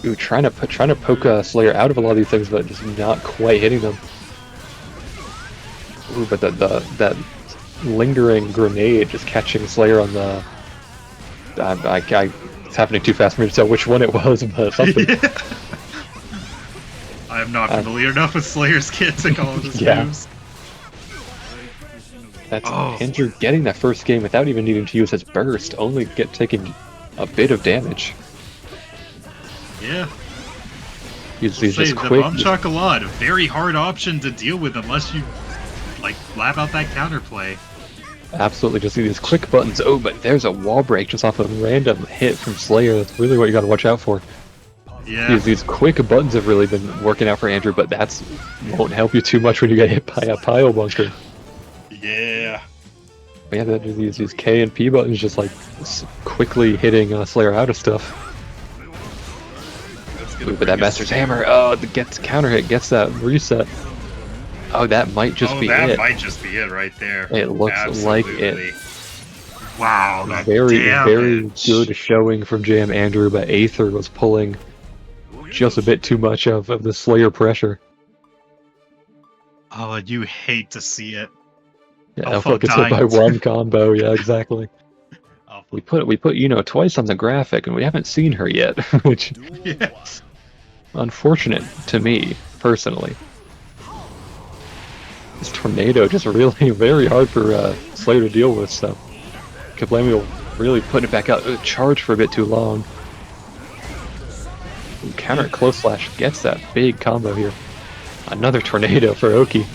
Ooh, trying to poke Slayer out of a lot of these things, but just not quite hitting them. Ooh, but that lingering grenade just catching Slayer on the. It's happening too fast for me to tell which one it was, but something. I am not familiar enough with Slayer's kit to call his moves. That's Andrew getting that first game without even needing to use his burst, only taking a bit of damage. Yeah. He's just the quick. Bomb Chocolate, a very hard option to deal with unless you like lab out that counterplay. Absolutely, just see these quick buttons. Oh, but there's a wall break just off a random hit from Slayer. That's really what you got to watch out for. Yeah. These quick buttons have really been working out for Andrew, but that's won't help you too much when you get hit by a pile bunker. Yeah. But yeah, these K and P buttons just like quickly hitting Slayer out of stuff. Ooh, but that Master's Hammer, gets counter hit, gets that reset. Oh, that might just be it. That might just be it right there. It looks like it. Wow, that very damage. Good showing from JMAndrew, but Aether was pulling just a bit too much of the Slayer pressure. Oh, you hate to see it. Yeah, Elphelt gets hit by one combo. Yeah, exactly. We put twice on the graphic, and we haven't seen her yet, which is unfortunate to me personally. This tornado just really very hard for Slayer to deal with. So Kablamuel really putting it back out. Charge for a bit too long. Ooh, counter at close slash gets that big combo here. Another tornado for Hoki.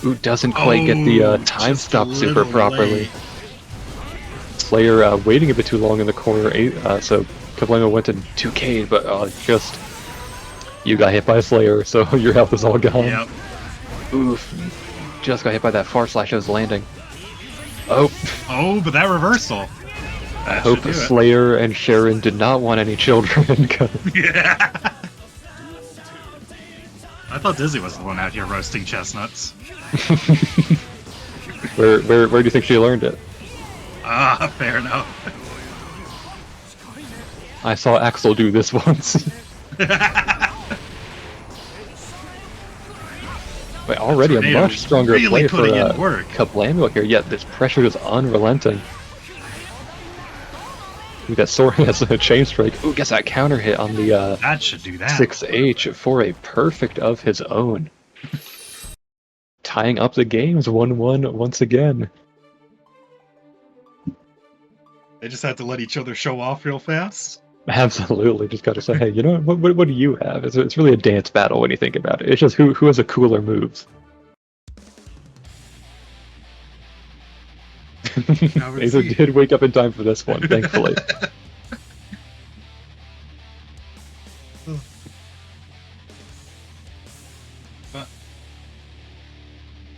Ooh, doesn't quite get the time stop super properly. Late. Slayer waiting a bit too long in the corner, so Kablamuel went to 2K, but just you got hit by a Slayer, so your health is all gone. Yep. Oof, just got hit by that far slash I was landing. Oh, but that reversal. I hope Slayer and Sharon did not want any children. Yeah. I thought Dizzy was the one out here roasting chestnuts. Where do you think she learned it? Fair enough. I saw Axel do this once. Wait, already a much stronger play for Kablamuel here, yet this pressure is unrelenting. Ooh, that sword has a chain strike. Ooh, gets that counter hit on the that should do that. 6H for a perfect of his own. Tying up the games 1-1 once again. They just had to let each other show off real fast. Absolutely, just gotta say, hey, you know what do you have? It's really a dance battle when you think about it. It's just who has the cooler moves. Aether did wake up in time for this one, thankfully.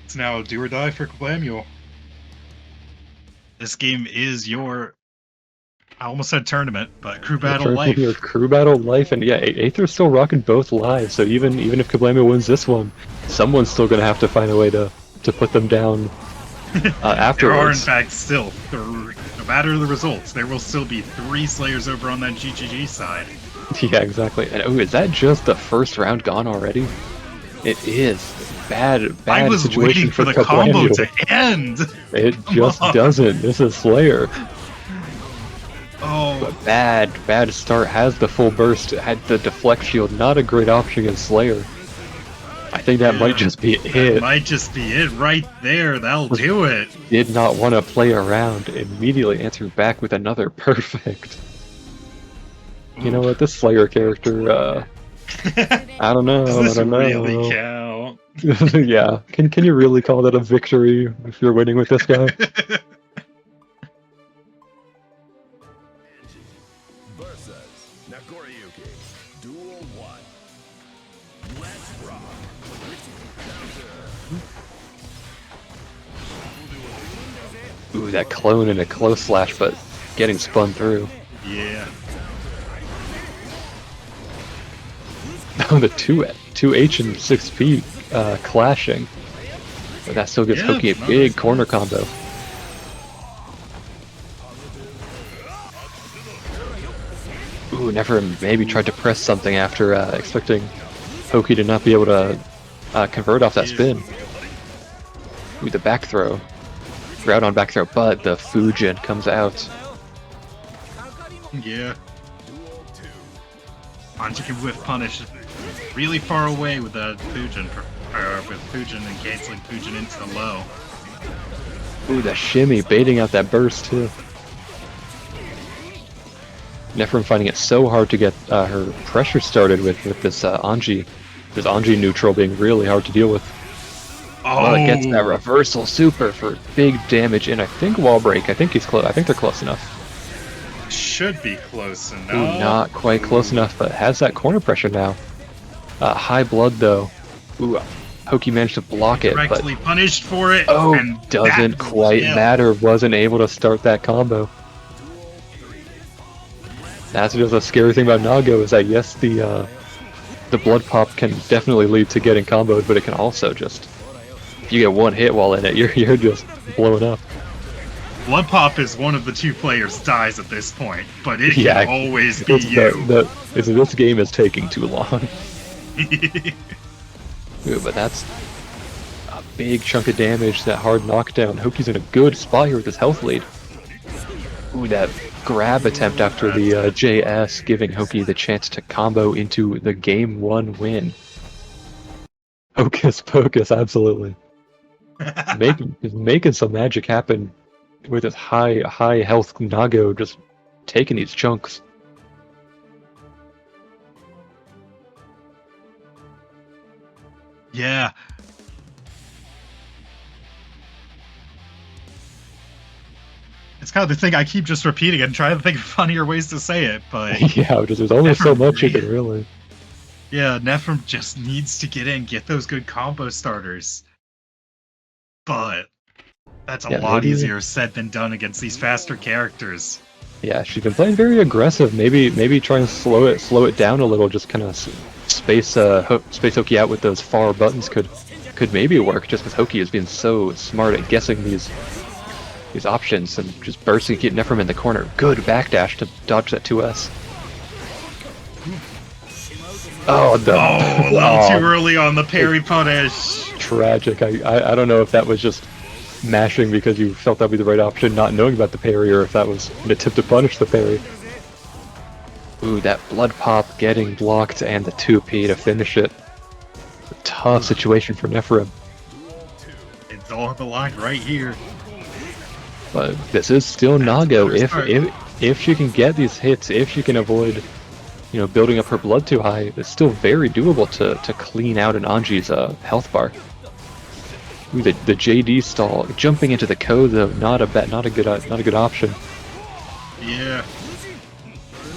It's now do or die for Kablamuel. This game is your... I almost said tournament, but crew battle life. Your crew battle life, and yeah, Aether's still rocking both lives. So even if Kablamuel wins this one, someone's still gonna have to find a way to put them down afterwards. There are in fact still, no matter the results, there will still be 3 Slayers over on that GGG side. Yeah, exactly. And is that just the first round gone already? It is. Bad I was situation waiting for the combo to end. It just doesn't. This is Slayer. Oh. But bad start. Has the full burst. Had the deflect shield. Not a great option against Slayer. I think that might just be it. That might just be it right there. That'll do it. Did not want to play around. Immediately answered back with another perfect. You know what? This Slayer character, I don't know. Does this I don't know. really count? Yeah. Can you really call that a victory if you're winning with this guy? Ooh, that clone and a close slash, but getting spun through. Yeah. Oh, the 2H and 6P clashing. But that still gives Hoki a big corner combo. Ooh, Nefirim maybe tried to press something after expecting Hoki to not be able to convert off that spin. Ooh, the back throw. Ground on back throw, but the Fujin comes out. Yeah. Anji can whiff punish really far away with the Fujin, with Fujin and canceling Fujin into the low. Ooh, the shimmy, baiting out that burst too. Nefirim finding it so hard to get her pressure started with this Anji. This Anji neutral being really hard to deal with. Oh, well, it gets that reversal super for big damage, and I think wall break. I think he's close. I think they're close enough. Should be close enough. Ooh, not quite close enough, but has that corner pressure now. High blood though. Ooh, Hoki managed to block it, but punished for it. Oh, and doesn't quite matter. Wasn't able to start that combo. That's just a scary thing about Nago is that yes, the blood pop can definitely lead to getting comboed, but it can also just, if you get one hit while in it, you're just blowing up. Blood pop is one of the two players dies at this point, but it can always be you. This game is taking too long. Ooh, but that's a big chunk of damage, that hard knockdown. Hoki's in a good spot here with his health lead. Ooh, that grab attempt after the JS, giving Hoki the chance to combo into the Game 1 win. Hocus pocus, absolutely. Making some magic happen with his high health Nago just taking these chunks. Yeah. It's kind of the thing I keep just repeating and trying to think of funnier ways to say it, but yeah, just there's only so much you can really. Yeah, Nefirim just needs to get in, get those good combo starters. But that's a lot easier said than done against these faster characters. Yeah, she's been playing very aggressive. Maybe try and slow it down a little. Just kind of space Hoki out with those far buttons could maybe work. Just because Hoki has been so smart at guessing these options and just bursting to get Nefirim in the corner. Good backdash to dodge that 2S. Oh, a little too early on the parry punish. Tragic. I don't know if that was just mashing because you felt that would be the right option, not knowing about the parry, or if that was an attempt to punish the parry. Ooh, that blood pop getting blocked and the 2P to finish it. A tough situation for Nefirim. It's all on the line right here. But this is still Nago. If she can get these hits, if she can avoid, building up her blood too high, it's still very doable to clean out an Anji's health bar. Ooh, the JD stall jumping into the code though, not a good option. Yeah.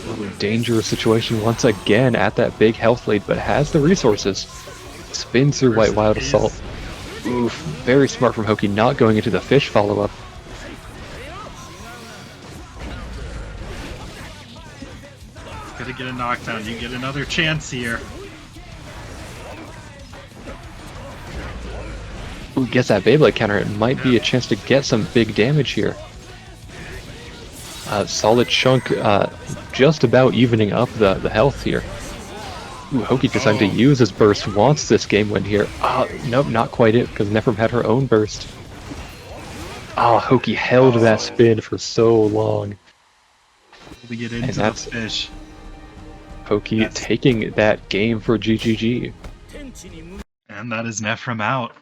Ooh, dangerous situation once again at that big health lead, but has the resources. Spins through White Wild Assault. Oof, very smart from Hoki, not going into the fish follow-up. Gonna get a knockdown. You get another chance here. Ooh, gets that Beyblade counter. It might be a chance to get some big damage here. Solid chunk, just about evening up the health here. Ooh, Hoki decided to use his burst. Wants this game win here. Nope, not quite it, because Nefirim had her own burst. Hoki held that spin for so long. To get into the fish. Hoki taking that game for GGG. And that is Nefirim out.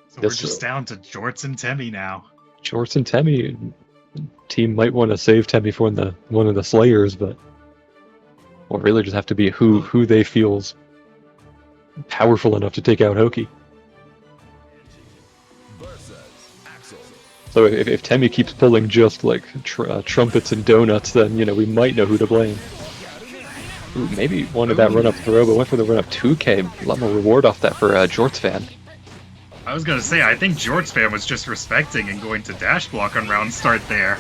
So we're just down to Jorts and Temmie now. Jorts and Temmie. Team might want to save Temmie for one of the Slayers, but will really just have to be who they feels powerful enough to take out Hoki. So if Temmie keeps pulling just like trumpets and donuts, then we might know who to blame. Ooh, maybe wanted that run up throw, but went for the run up 2K. A lot more reward off that for Jorts fan. I was gonna say, I think Jorts fan was just respecting and going to dash block on round start there.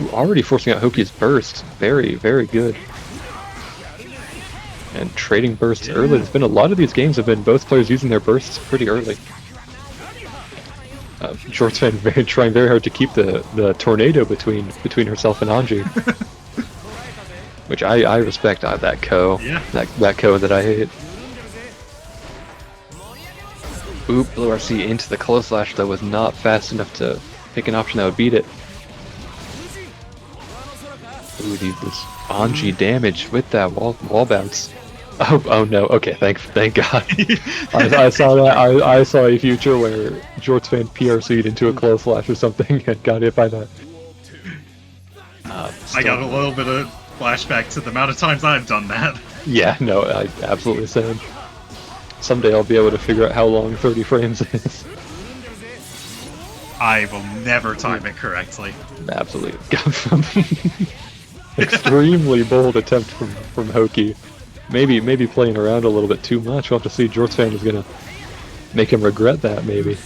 Ooh, already forcing out Hoki's burst. Very, very good. And trading bursts early. There's been a lot of these games have been both players using their bursts pretty early. Jorts fan trying very hard to keep the tornado between herself and Anji. Which I respect that Ko. Yeah. That Ko that I hate. Oop, Blue RC into the close slash though was not fast enough to pick an option that would beat it. Ooh, this Anji damage with that wall bounce. Oh no, okay, thank God. I saw that, I saw a future where Jorts fan PRC'd into a close slash or something and got hit by that. I got a little bit of flashback to the amount of times I've done that. Yeah, no, I absolutely same. Someday I'll be able to figure out how long 30 frames is. I will never time it correctly. Absolutely. Extremely bold attempt from Hoki. Maybe playing around a little bit too much. We'll have to see. Jorts fan is gonna make him regret that, maybe.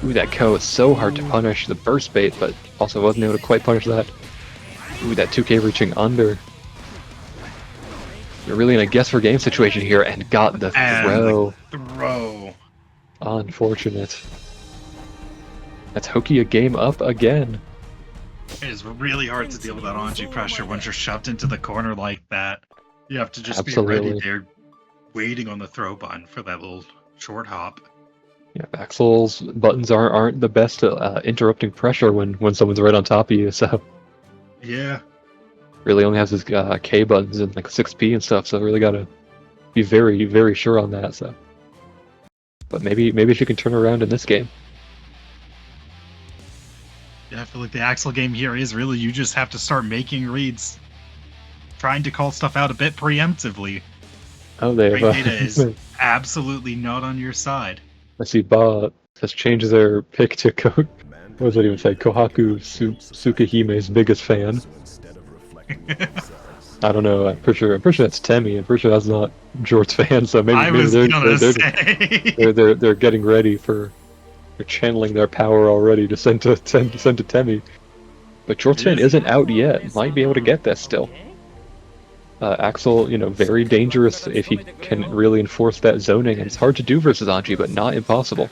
Ooh, that Ko is so hard to punish. The burst bait, but also wasn't able to quite punish that. Ooh, that 2K reaching under. You're really in a guess for game situation here, and got the throw. Throw. Unfortunate. That's Hoki a game up again. It is really hard to deal with that Anji pressure once you're shoved into the corner like that. You have to just be ready there, waiting on the throw button for that little short hop. Yeah, Axel's buttons aren't the best at interrupting pressure when someone's right on top of you, so... Yeah. Really only has his K buttons and like 6P and stuff, so really gotta be very, very sure on that, so... But maybe if you can turn around in this game. Yeah, I feel like the Axel game here is really you just have to start making reads. Trying to call stuff out a bit preemptively. Oh, they have... data is absolutely not on your side. I see BAH has changed their pick to what does that even say? Kohaku Tsukahime's biggest fan. I don't know. I'm pretty sure that's Temi. I'm pretty sure that's not Jorts fan. So maybe they're getting ready for. They're channeling their power already to send to Temi. But Jorts fan isn't out yet. Might be able to get that still. Axel, very dangerous if he can really enforce that zoning, and it's hard to do versus Anji, but not impossible.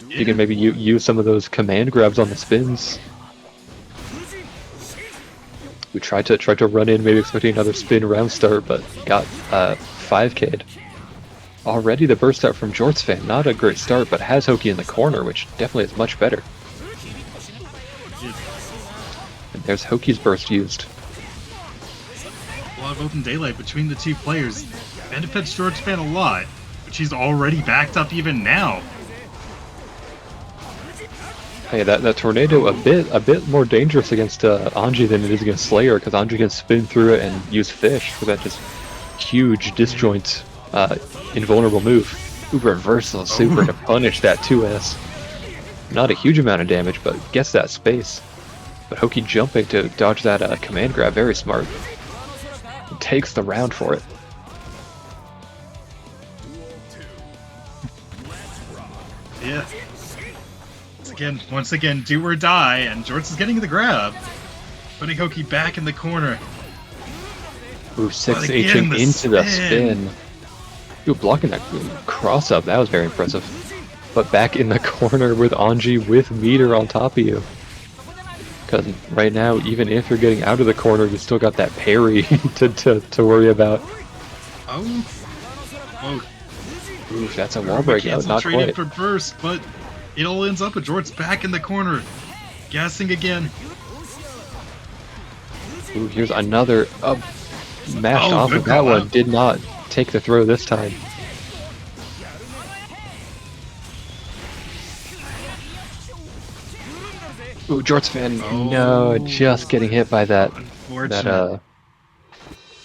You can maybe use some of those command grabs on the spins. We tried to run in, maybe expecting another spin round start, but got 5K'd. Already the burst out from Jorts fan, not a great start, but has Hoki in the corner, which definitely is much better. And there's Hoki's burst used. A lot of open daylight between the two players benefits Jorts fan a lot, but she's already backed up even now. Hey, that tornado a bit more dangerous against Anji than it is against Slayer, because Anji can spin through it and use fish for that just huge disjoint invulnerable move. Ooh, reversal super to punish that 2S. Not a huge amount of damage, but gets that space. But Hoki jumping to dodge that command grab, very smart. Takes the round for it. Yeah. Once again, do or die, and Jorts is getting the grab. Putting Hoki back in the corner. Ooh, 6H'ing into the spin. Ooh, blocking that cross up, that was very impressive. But back in the corner with Anji with meter on top of you. Because right now, even if you're getting out of the corner, you still got that parry to worry about. Oh. Ooh, that's a wall break out, not quite. For burst, but it all ends up with Jorts back in the corner. Gassing again. Ooh, here's another mashed off of that one. Did not take the throw this time. Ooh, Jorts fan, no, just getting hit by that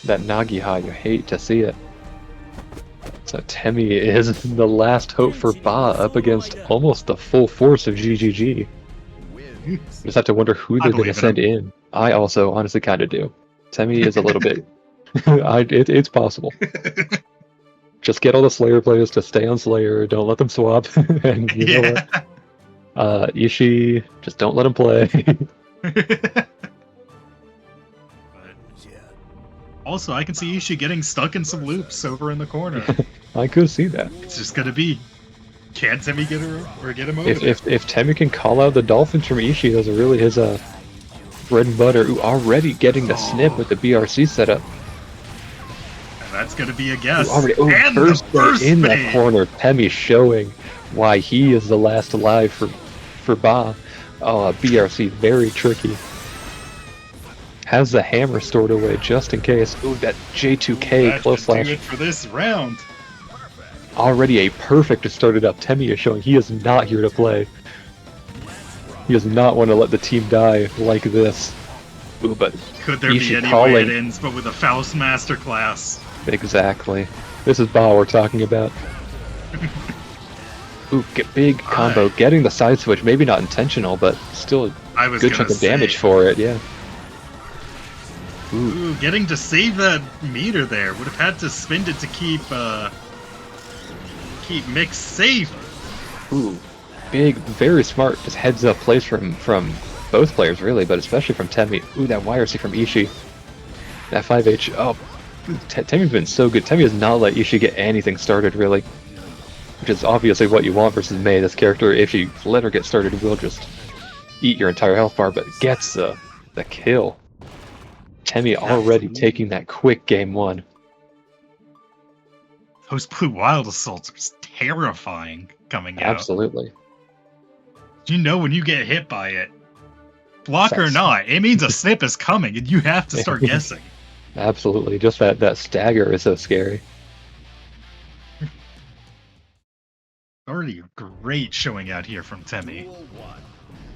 Nagiha. You hate to see it. So Temi is the last hope for BAH up against almost the full force of GGG. Just have to wonder who they're going to send in. I also honestly kind of do. Temi is a little bit... it's possible. Just get all the Slayer players to stay on Slayer, don't let them swap, and you know what? Ishi, just don't let him play. But also, I can see Ishi getting stuck in some loops over in the corner. I could see that. It's just gonna be, can Temmie get her or get him over there? If Temmie can call out the Dolphins from Ishi, those are really his bread and butter. Ooh, already getting the snip with the BRC setup. And that's gonna be a guess. And first in that corner, Temmie showing why he is the last alive for BAH. Oh, BRC, very tricky. Has the hammer stored away just in case. Ooh, that J2K close slash. Do it for this round. Already a perfect to start it up. Temmie is showing he is not here to play. He does not want to let the team die like this. Ooh, but could there be any way it ends but with a Faust masterclass? Exactly. This is BAH we're talking about. Ooh, big combo. Getting the side switch. Maybe not intentional, but still a good chunk of damage for it, yeah. Ooh, getting to save that meter there. Would have had to spend it to keep Mix safe. Ooh, big, very smart, just heads up plays from both players really, but especially from Temmie. Ooh, that YRC from Ishi. That 5H. Oh, Temmie's been so good. Temmie has not let Ishi get anything started really, which is obviously what you want versus Mei. This character, if you let her get started, will just eat your entire health bar, but gets the kill. Temmie already taking that quick game one. Those blue wild assaults are terrifying coming out. Absolutely. You know when you get hit by it, block or not, it means a snip is coming and you have to start guessing. Absolutely. Just that stagger is so scary. Already a great showing out here from Temmie.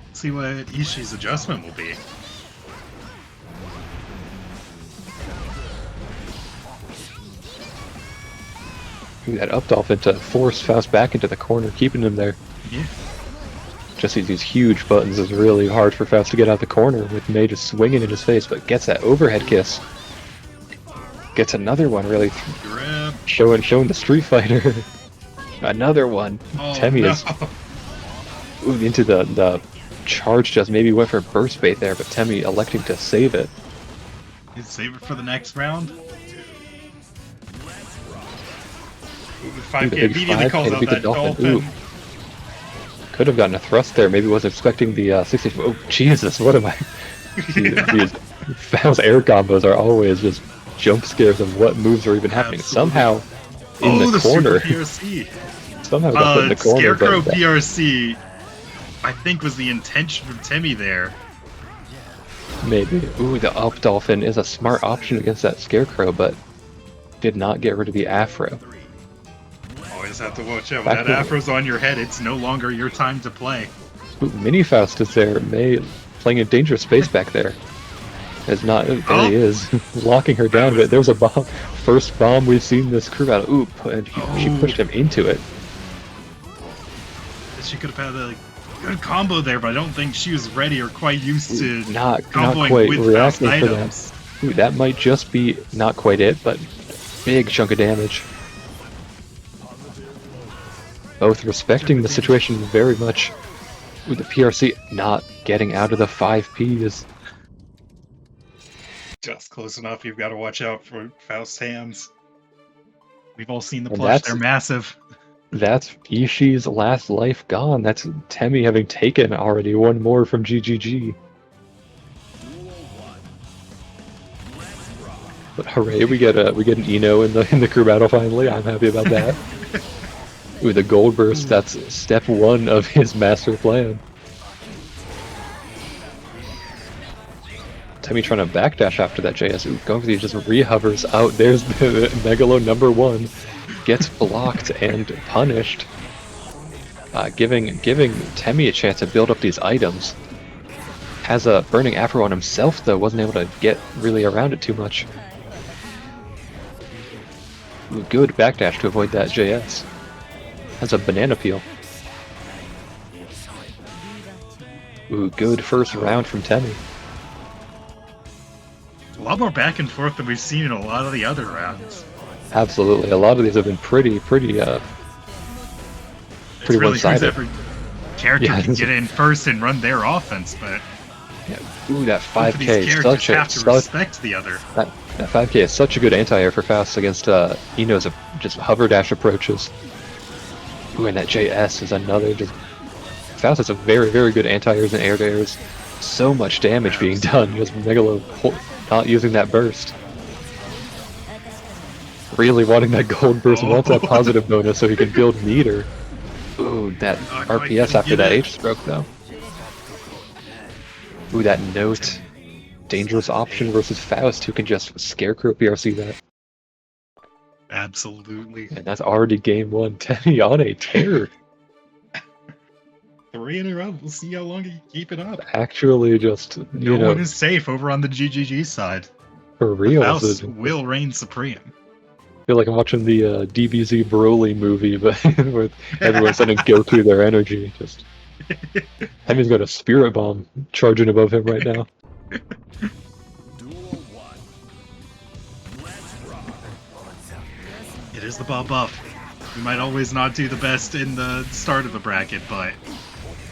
Let's see what Ishi's adjustment will be. Ooh, that up dolphin to force Faust back into the corner, keeping him there. Yeah. Just these huge buttons is really hard for Faust to get out the corner with Mei just swinging in his face, but gets that overhead kiss. Gets another one, really showing the Street Fighter. Another one. Oh, Temmie is into the charge, just maybe went for burst bait there, but Temmie electing to save it. You save it for the next round. 5K immediately calls out that dolphin. Ooh. Could have gotten a thrust there. Maybe wasn't expecting the 60. Oh Jesus! What am I? These Faust air combos are always just jump scares of what moves are even happening. Somehow in the corner. Somehow got put in the corner. Scarecrow PRC, I think, was the intention from Temmie there. Maybe. Ooh, the up dolphin is a smart option against that Scarecrow, but did not get rid of the Afro. Always have to watch out. When that Afro's on your head, it's no longer your time to play. Ooh, Mini Faust is there. Mei playing a dangerous space back there. Is not. There he is, locking her down. But there's a bomb. First bomb we've seen this crew battle. Ooh, and she pushed him into it. She could have had a good combo there, but I don't think she was ready or quite used to not comboing quite with reacting Faust for items. that. Ooh, that might just be not quite it, but big chunk of damage. Both respecting the situation very much. Ooh, the PRC not getting out of the 5Ps. Just close enough. You've got to watch out for Faust's hands. We've all seen the plush. They're massive. That's Ishi's last life gone. That's Temmie having taken already one more from GGG. But hooray, we get an Eno in the crew battle finally. I'm happy about that. Ooh, the gold burst, that's step one of his master plan. Temmie trying to backdash after that JS. Ooh, going for these just re-hovers out. There's the Megalo #1. Gets blocked and punished. Giving Temmie a chance to build up these items. Has a burning Afro on himself though, wasn't able to get really around it too much. Ooh, good backdash to avoid that JS. Has a banana peel. Ooh, good first round from Temmie. A lot more back and forth than we've seen in a lot of the other rounds. Absolutely, a lot of these have been pretty really one-sided. character can get in first and run their offense, but yeah. Ooh, that 5K these characters have to respect the other. That 5K is such a good anti-air for Faust against Ino's just hover dash approaches. Ooh, and that JS is another. Faust has a very, very good anti-airs and air-to-airs. So much damage being done. Just Megalo not using that burst. Really wanting that gold burst, wants that positive bonus so he can build meter. Ooh, that RPS after that H stroke though. Ooh, that note. Dangerous option versus Faust, who can just scarecrow PRC that. Absolutely. And that's already game 1. Temmie on a tear. 3 in a row. We'll see how long you keep it up. Actually, just no one is safe over on the GGG side. For real, Faust will reign supreme. I feel like I'm watching the DBZ Broly movie, but with everyone sending Goku their energy. Just Temmie's got a spirit bomb charging above him right now. It is the Bob buff. We might always not do the best in the start of the bracket, but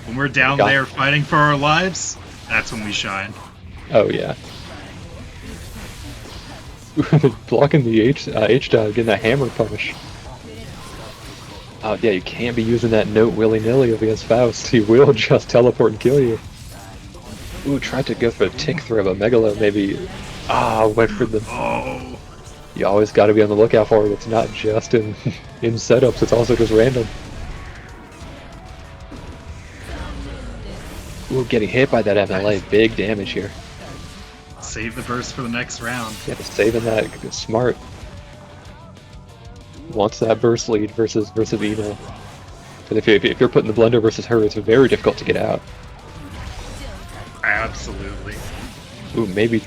when we're down there fighting for our lives, that's when we shine. Oh yeah. Blocking the H dive, getting that hammer punish. Oh yeah, you can't be using that note willy-nilly against Faust. He will just teleport and kill you. Ooh, tried to go for a tick throw, but Megalo maybe went for the... Oh. You always got to be on the lookout for it. It's not just in setups, it's also just random. Ooh, getting hit by that MLA, big damage here. Save the burst for the next round. Yeah, saving that, smart. Wants that burst lead versus Ino. But if you're putting the blender versus her, it's very difficult to get out. Absolutely. Ooh, maybe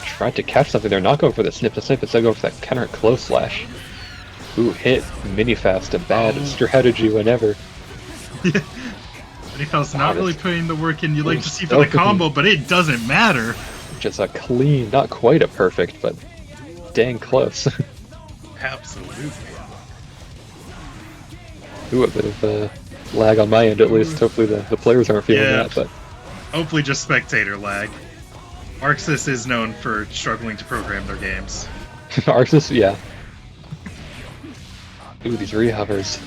tried to catch something. They're not going for the snip to snip, instead going for that counter close slash. Ooh, hit mini fast, a bad strategy whenever. Mini fast not really putting the work in you like to see for the combo, but it doesn't matter. Just a clean, not quite a perfect, but dang close. Absolutely. Ooh, a bit of lag on my end at least. Hopefully the players aren't feeling that, but hopefully just spectator lag. Arxis is known for struggling to program their games. Arxis, yeah. Ooh, these rehovers.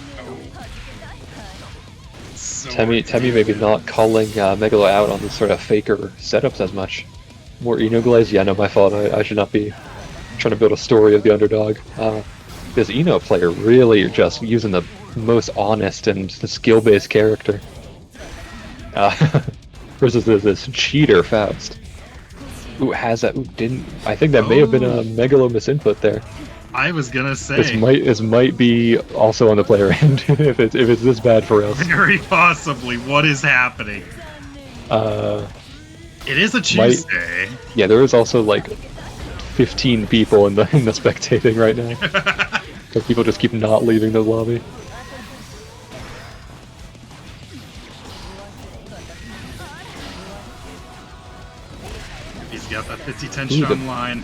So Temmie maybe not calling Megalo out on these sort of faker setups as much. More Ino glaze? Yeah, no, my fault. I should not be trying to build a story of the underdog. This Ino player really just using the most honest and skill-based character. Versus this cheater Faust. Ooh, has that? Ooh, didn't. I think that may have been a Megalo misinput there. I was gonna say this might be also on the player end if it's this bad for us. Very possibly. What is happening? It is a Tuesday. Yeah, there is also like 15 people in the spectating right now. Because people just keep not leaving the lobby. He's got that 50-10 shot line.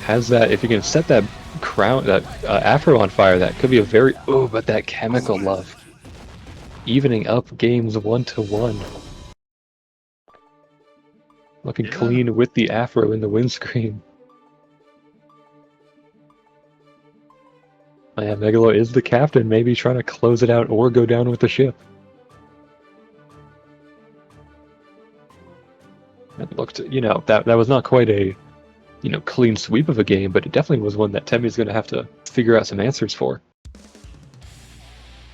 Has that, if you can set that crown, that afro on fire, that could be a very, but that chemical love. Evening up games 1-1. Looking clean with the afro in the windscreen. Oh, yeah, Megalo is the captain, maybe trying to close it out or go down with the ship. It looked, that was not quite a, clean sweep of a game, but it definitely was one that Temmie's going to have to figure out some answers for.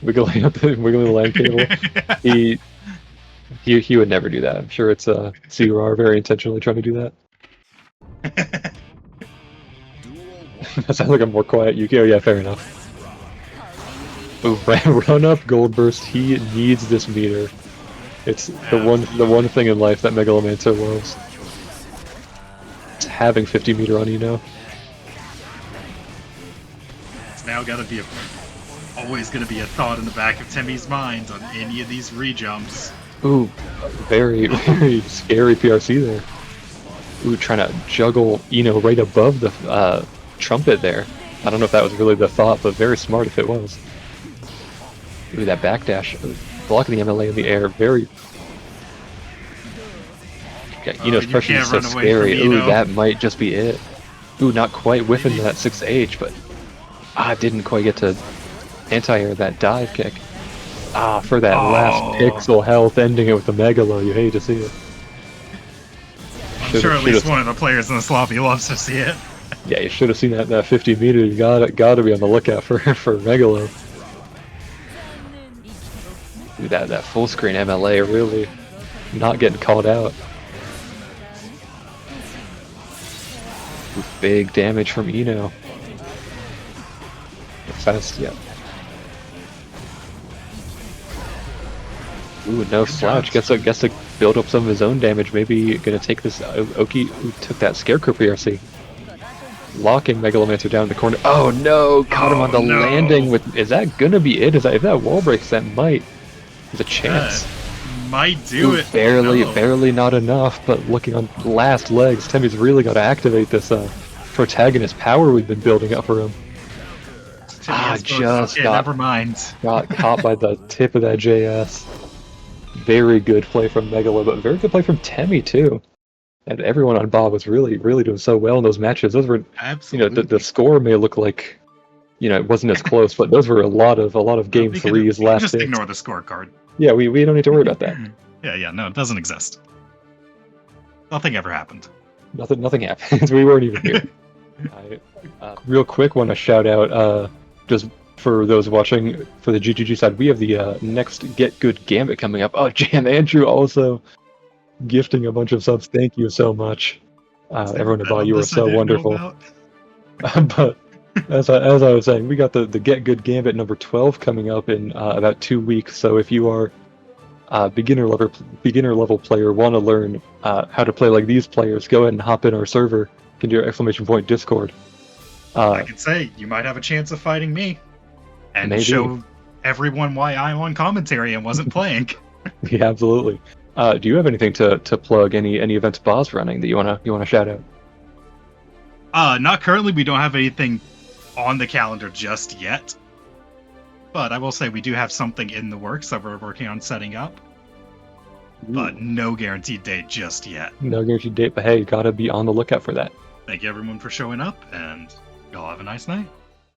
Wiggling the land cable. He would never do that. I'm sure it's CUR very intentionally trying to do that. That sounds like a more quiet Yuki. Oh yeah, fair enough. Ooh, run up gold burst. He needs this meter. It's the one thing in life that Megalomancer loves. It's having 50 meter on Ino. It's now got to be always going to be a thought in the back of Temmie's mind on any of these rejumps. Ooh, very, very scary PRC there. Ooh, trying to juggle Ino right above the trumpet there. I don't know if that was really the thought, but very smart if it was. Ooh, that backdash. blocking the MLA in the air. Very. Yeah, Ino's pressure is so scary. Ooh, that might just be it. Ooh, not quite whiffing that 6H, but didn't quite get to anti-air that dive kick. For that last pixel health, ending it with the Megalo. You hate to see it. I'm sure at least one of the players in the sloppy loves to see it. Yeah, you should have seen that 50 meter. You gotta be on the lookout for Megalo. Dude, that full screen MLA really not getting called out. Big damage from Ino. Fast, yeah. Ooh, no slouch. Guess to build up some of his own damage. Maybe gonna take this Hoki who took that Scarecrow PRC. Locking Megalomancer down in the corner. Oh no! Caught him on the landing with. Is that gonna be it? If that wall breaks, that might. There's a chance. Might do it. Barely not enough. But looking on last legs, Temmie's really got to activate this protagonist power we've been building up for him. Just never mind. Got caught by the tip of that JS. Very good play from Megalo, but very good play from Temmie too. And everyone on Bob was really doing so well in those matches. Those were, absolutely. The score may look like, it wasn't as close, but those were a lot of game threes last. Just ignore the scorecard. Yeah, we don't need to worry about that. No, it doesn't exist. Nothing ever happened. Nothing happened. We weren't even here. Real quick, want to shout out just for those watching for the GGG side. We have the next Get Good Gambit coming up. Oh, JMAndrew also gifting a bunch of subs. Thank you so much, everyone above. You are so wonderful. But as I was saying, we got the Get Good Gambit number 12 coming up in about 2 weeks. So if you are a beginner level player, want to learn how to play like these players, go ahead and hop in our server. You can do !Discord. I can say you might have a chance of fighting me, and maybe show everyone why I'm on commentary and wasn't playing. Yeah, absolutely. Do you have anything to plug? Any events Bob's running that you wanna shout out? Not currently. We don't have anything on the calendar just yet, but I will say we do have something in the works that we're working on setting up. But no guaranteed date just yet. No guaranteed date, but hey, gotta be on the lookout for that. Thank you everyone for showing up, and y'all have a nice night.